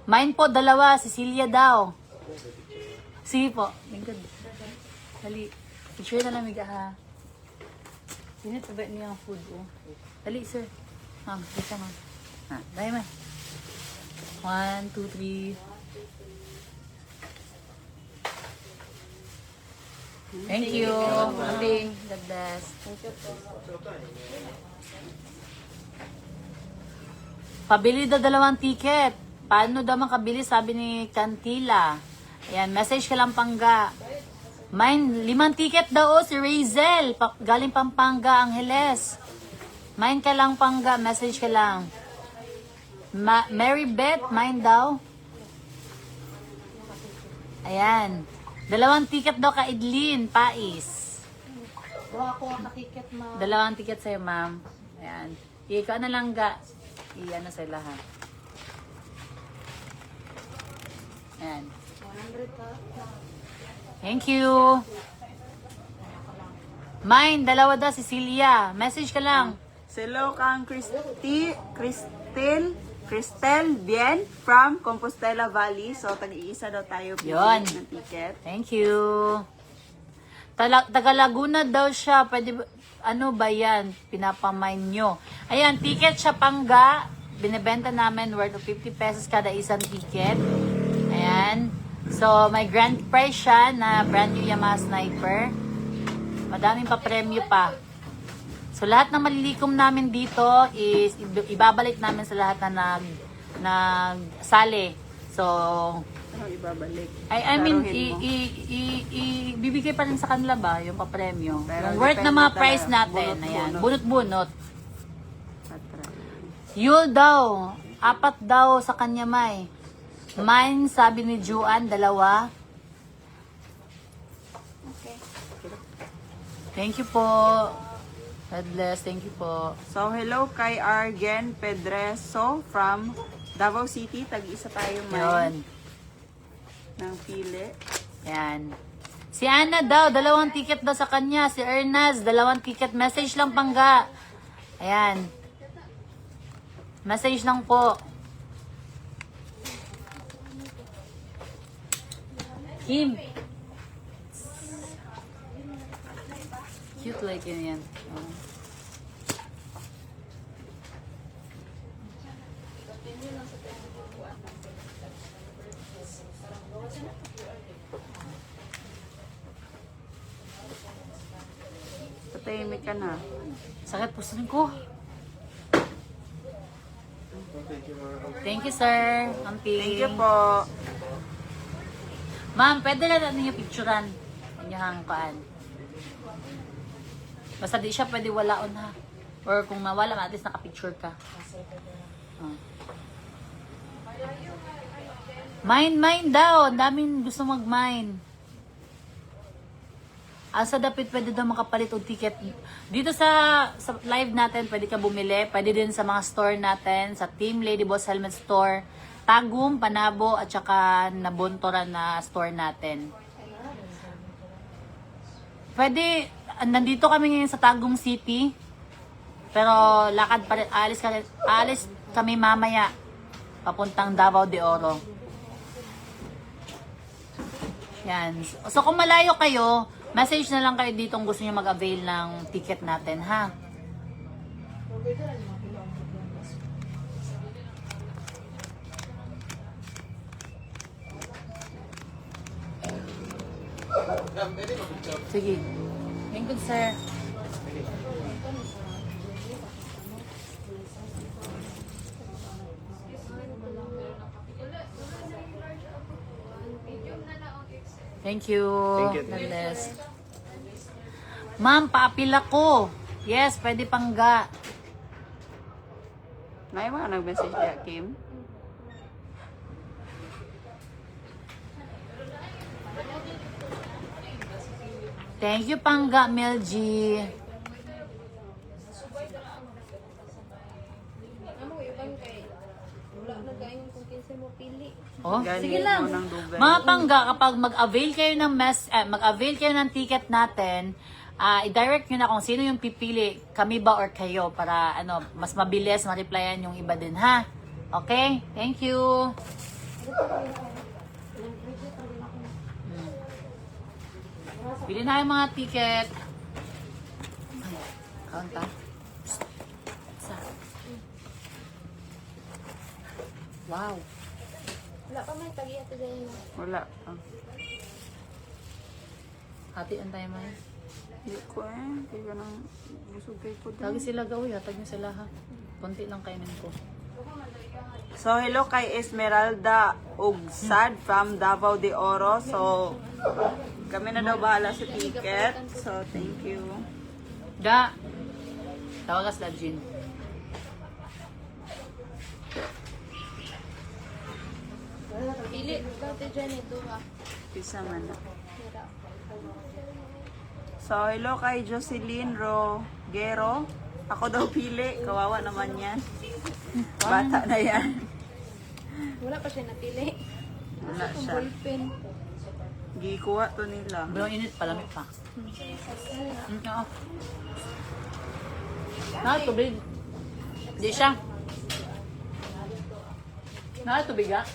[SPEAKER 1] Mine po, dalawa. Cecilia daw. Sige po. Lingkod. Dali. Picture na lang, ha. Sinit ba niya ang food, oh. Dali, sir. Ma'am, dito, ma'am. Ha, dahil, ma'am. 1, 2, 3. Thank you. Ating, God bless. Pabili daw 2 ticket. Paano daw makabili? Sabi ni Cantila. Ayan, message ka lang pangga. Mine, 5 ticket daw, oh, si Razel. Galing Pampanga, Angeles. Mine ka lang pangga, message ka lang. Mary Beth, mine daw. Ayan. 2 ticket daw ka Idlin, Pais.
[SPEAKER 3] Kuha ka ticket, ma.
[SPEAKER 1] 2 ticket sa'yo, ma'am. Ayan. Ikaw na lang ga. Iyan na sila, ha. Ayan.
[SPEAKER 3] 100 ka.
[SPEAKER 1] Thank you. Mine, 2 daw, Cecilia. Message ka lang.
[SPEAKER 2] Hello kang Cristel Bien from Compostela Valley. So, tag-iisa daw tayo
[SPEAKER 1] Yun.
[SPEAKER 2] ng ticket.
[SPEAKER 1] Thank you. Taga Laguna daw siya. Pwede ba, ano ba yan? Pinapamine nyo. Ayan, ticket siya pangga. Binibenta namin worth of 50 pesos kada isang ticket. Ayan. So, may grand prize siya na brand new Yamaha Sniper. Madaming pa premyo pa. So, lahat ng malilikom namin dito is ibabalik namin sa lahat na nagsali. So,
[SPEAKER 2] Ano ibabalik?
[SPEAKER 1] I mean,
[SPEAKER 2] Saruhin mo.
[SPEAKER 1] ibibigay pa rin sa kanila ba yung papremyo?
[SPEAKER 2] Pero
[SPEAKER 1] Yung worth na
[SPEAKER 2] depende
[SPEAKER 1] mga
[SPEAKER 2] talaga.
[SPEAKER 1] price natin. Ayan, bunot-bunot.
[SPEAKER 2] Patra.
[SPEAKER 1] Yul daw, 4 daw sa kanya may. Mine, sabi ni Juan, 2.
[SPEAKER 3] Okay.
[SPEAKER 1] Thank you po. God bless. Thank you po.
[SPEAKER 2] So, hello kay Argen Pedreso from Davao City. Tag-isa tayo
[SPEAKER 1] Yun.
[SPEAKER 2] ng pili.
[SPEAKER 1] Yan. Si Ana daw, 2 ticket daw sa kanya. Si Ernaz, 2 ticket. Message lang pangga. Ayan. Message lang po. Kim. Cute like yun yan. Oh.
[SPEAKER 2] Patahimik ka na.
[SPEAKER 1] Sakit puso ko. Thank you, sir. Amping.
[SPEAKER 2] Thank you po.
[SPEAKER 1] Ma'am, pwede na natin yung picturean. Inyong kaan. Basta di siya pwede walaon ha. Or kung mawala, at least nakapicture ka. Oh. Mine daw. Ang daming gusto mag-mine. Asa dapit pwede daw makapalit o ticket. Dito sa live natin, pwede ka bumili. Pwede din sa mga store natin. Sa Team Lady Boss Helmet Store. Tagum, Panabo, at saka Nabuntora na store natin. Pwede, nandito kami ngayon sa Tagum City. Pero lakad pa rin, alis kami mamaya. Papuntang Davao de Oro. Yan. So kung malayo kayo, message na lang kayo dito kung gusto niyo mag-avail ng ticket natin, ha? Sige. Thank you, sir. Thank you.
[SPEAKER 4] Thank you.
[SPEAKER 1] God bless. Ma'am, paapila ko. Yes, pwede pangga.
[SPEAKER 2] May mga nag-message niya, Kim.
[SPEAKER 1] Thank you, pangga, Melgy.
[SPEAKER 3] Amo, ibang kay. Wala na gayon kung kinsa mo pili.
[SPEAKER 1] Oh,
[SPEAKER 2] Galing
[SPEAKER 1] sige lang.
[SPEAKER 2] mo ng dugay.
[SPEAKER 1] Mga pangga, kapag mag-avail kayo ng mag-avail kayo ng ticket natin, i-direct nyo na kung sino yung pipili, kami ba or kayo, para ano, mas mabilis ma-replyan yung iba din, ha? Okay? Thank you. Bili na yung mga ticket. Ay, count ha. Isa. Wow.
[SPEAKER 3] Wala pa may tagiya to dahil na.
[SPEAKER 2] Wala.
[SPEAKER 1] Hati ang tayo man.
[SPEAKER 2] Hindi ko Hindi ko nang busog kayo po
[SPEAKER 1] Tagi sila gawin, hatag nyo sila ha. Konti lang kainin ko.
[SPEAKER 2] So, hello kay Esmeralda Ugsad from Davao de Oro. So, kami na daw bahala sa ticket. So, thank you.
[SPEAKER 1] Da! Tawagas la, Jean.
[SPEAKER 3] Pili, dati dyan ito ha.
[SPEAKER 2] Pisa man na.
[SPEAKER 3] Mira.
[SPEAKER 2] So, hello kay Jocelyn Rogero. Ako daw pili. Kawawa naman yan. Bata na yan.
[SPEAKER 3] Wala pa siya napili.
[SPEAKER 2] Wala
[SPEAKER 3] Ang
[SPEAKER 2] siya.
[SPEAKER 3] ballpen.
[SPEAKER 2] Gikuha to nila.
[SPEAKER 1] Pero init pa, lamig pa. Oo. Tubig. Di siya. Tubig ah.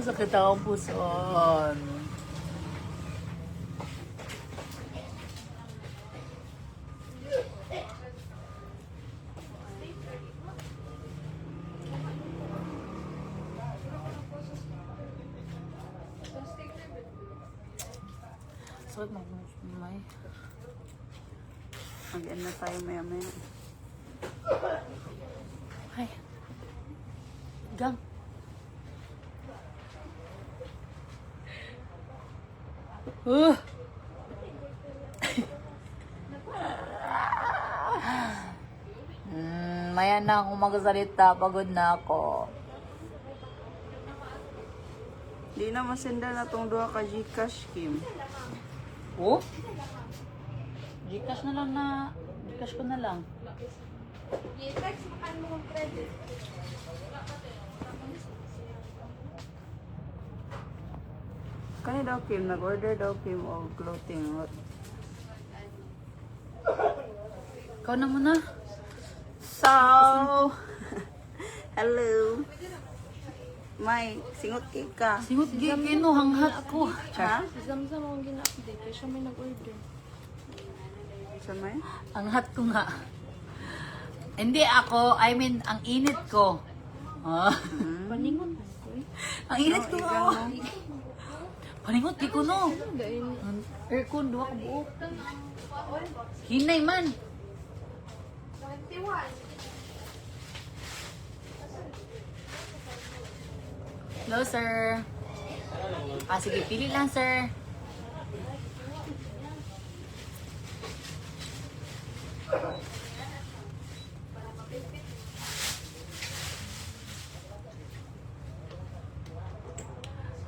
[SPEAKER 1] Sakit akong puson. Sakit mo may.
[SPEAKER 2] Mag-end na tayo maya-maya.
[SPEAKER 1] Ay. Gang. Maya na akong magsalita. Pagod na ako.
[SPEAKER 2] Di na masenda na tong duha ka Gcash, Kim.
[SPEAKER 1] Oh? Gcash na lang na. Gcash ko na lang.
[SPEAKER 3] I-text mo kan mo kung credit.
[SPEAKER 2] Kani daw, Kim. Nag-order daw, Kim, o clothing.
[SPEAKER 1] Ikaw na muna.
[SPEAKER 2] So, hello. May, singot cake ka.
[SPEAKER 1] Singot gigino, hanghat ko.
[SPEAKER 2] Ha?
[SPEAKER 3] Si Zamzam akong gina-update. Kaya siya may nag-order.
[SPEAKER 2] Sa may?
[SPEAKER 1] Ang hot ko nga. Hindi ako, I mean, ang init ko. Ah.
[SPEAKER 3] Paningon pa ko eh.
[SPEAKER 1] Ang init ko nga. Paningot, di ko no.
[SPEAKER 3] Dahil
[SPEAKER 1] Ang aircon, duwa ka buok. Hinay man.
[SPEAKER 3] 21.
[SPEAKER 1] Hello, sir. Sige, pili lang, sir.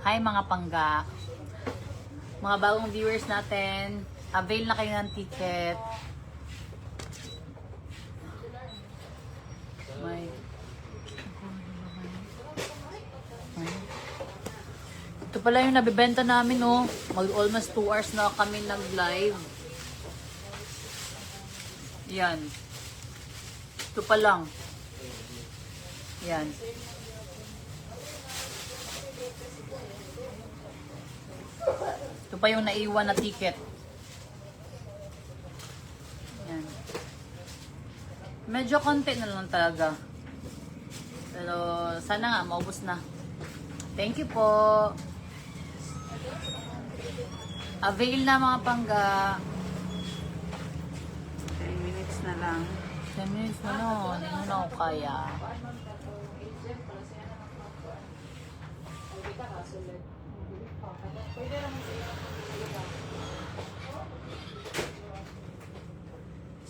[SPEAKER 1] Hi, mga pangga. Mga bagong viewers natin, avail na kayo ng ticket. May ito pala yung nabibenta namin, oh. Almost 2 hours na kami nag-live. Yan. Ito pa lang. Yan. pa yung naiwan na ticket. Yan. Medyo konti na lang talaga. Pero sana nga, maubos na. Thank you po. Avail na mga pangga.
[SPEAKER 2] 10 minutes na lang.
[SPEAKER 1] 10 minutes na no. Hindi mo na ako kaya.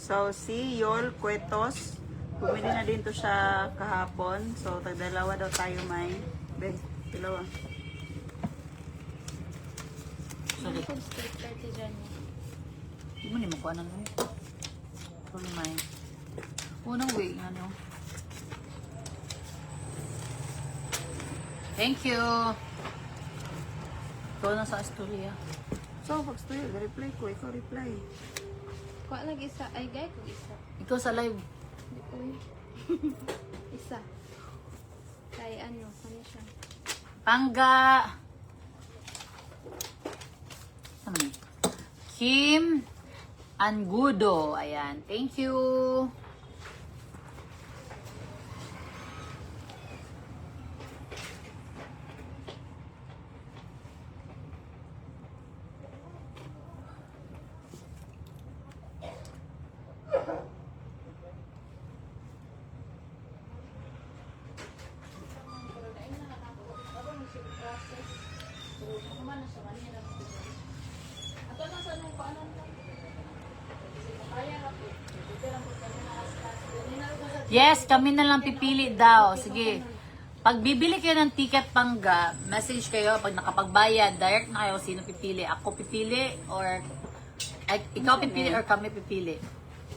[SPEAKER 2] So, si Yol Cuetos, bumili na din to siya kahapon. So, tagdalawa daw tayo may. Ben, dalawa.
[SPEAKER 1] Sorry.
[SPEAKER 3] Food street party dyan.
[SPEAKER 1] Hindi mo ni makuha na lang. Sorry, may. Unang way nga nyo. Thank you. Ikaw na sa istorya.
[SPEAKER 2] So, pag story, reply ko. Ikaw reply.
[SPEAKER 3] Kuha nag isa. Ay, gay ko isa.
[SPEAKER 1] Ikaw sa live.
[SPEAKER 3] Di ko isa. Kay ano siya.
[SPEAKER 1] Pangga. Ano yun? Kim Angudo. Ayan. Thank you. Yes, kami na lang pipili daw. Sige. Pag bibili kayo ng ticket pangga, message kayo. Pag nakapagbayad, direct na kayo sino pipili. Ako pipili or ay, ikaw pipili or kami pipili.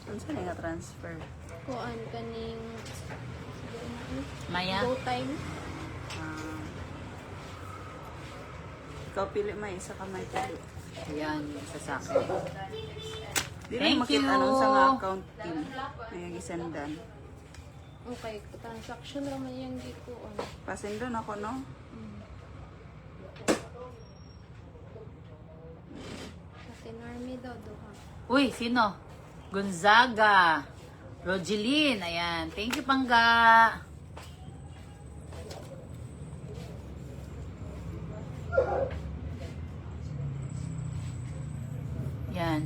[SPEAKER 2] Ano saan nga transfer?
[SPEAKER 3] Kuan kaning
[SPEAKER 1] Maya?
[SPEAKER 3] go time.
[SPEAKER 2] Ah, ikaw pili may isa ka may pili.
[SPEAKER 1] Ayan, isa sa akin.
[SPEAKER 2] Di
[SPEAKER 1] Thank
[SPEAKER 2] na makita
[SPEAKER 1] you.
[SPEAKER 2] anong sa nga account team. Nagigisendan.
[SPEAKER 3] Okay, transaction naman yung gikuan.
[SPEAKER 2] Pasendon ako, no?
[SPEAKER 3] Kasi army daw duha.
[SPEAKER 1] Uy, sino? Gonzaga. Rogeline. Ayan. Thank you, Pangga. Yan.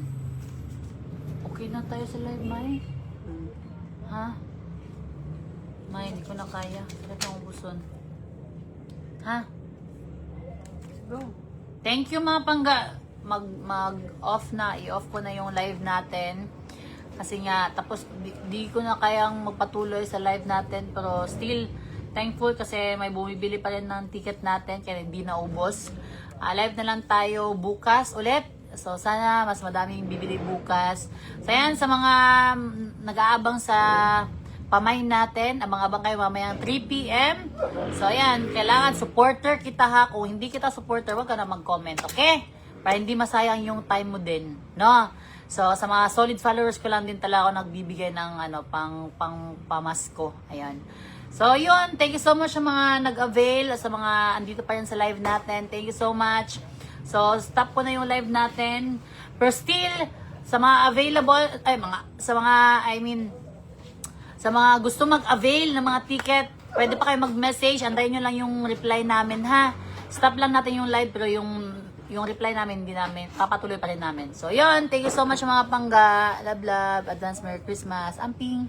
[SPEAKER 1] Okay na tayo sa live, May.
[SPEAKER 2] Hmm.
[SPEAKER 1] Ha? May, hindi ko na kaya. Sakit ang ubuson. Ha?
[SPEAKER 2] Go.
[SPEAKER 1] Thank you mga pangga. Mag-off na. I-off ko na yung live natin. Kasi nga, tapos di ko na kayang magpatuloy sa live natin. Pero still, thankful kasi may bumibili pa rin ng ticket natin. Kaya hindi na ubos. Live na lang tayo bukas ulit. So, sana mas madaming bibili bukas. So, yan, sa mga nag-aabang sa pamay natin, abang-abang kayo mamayang 3 p.m. So, ayan, kailangan supporter kita ha. Kung hindi kita supporter, wag ka na mag-comment, okay? Para hindi masayang yung time mo din, no? So, sa mga solid followers ko lang din talaga ako nagbibigay ng pang pamasko. Ayan. So, yun. Thank you so much sa mga nag-avail, sa mga andito pa rin sa live natin. Thank you so much. So, stop ko na yung live natin. Pero still, sa mga available, sa mga gusto mag-avail ng mga ticket, pwede pa kayo mag-message. Antayin nyo lang yung reply namin, ha? Stop lang natin yung live, pero yung reply namin, hindi namin, papatuloy pa rin namin. So, yun. Thank you so much mga pangga. Love, love. Advance Merry Christmas. Amping.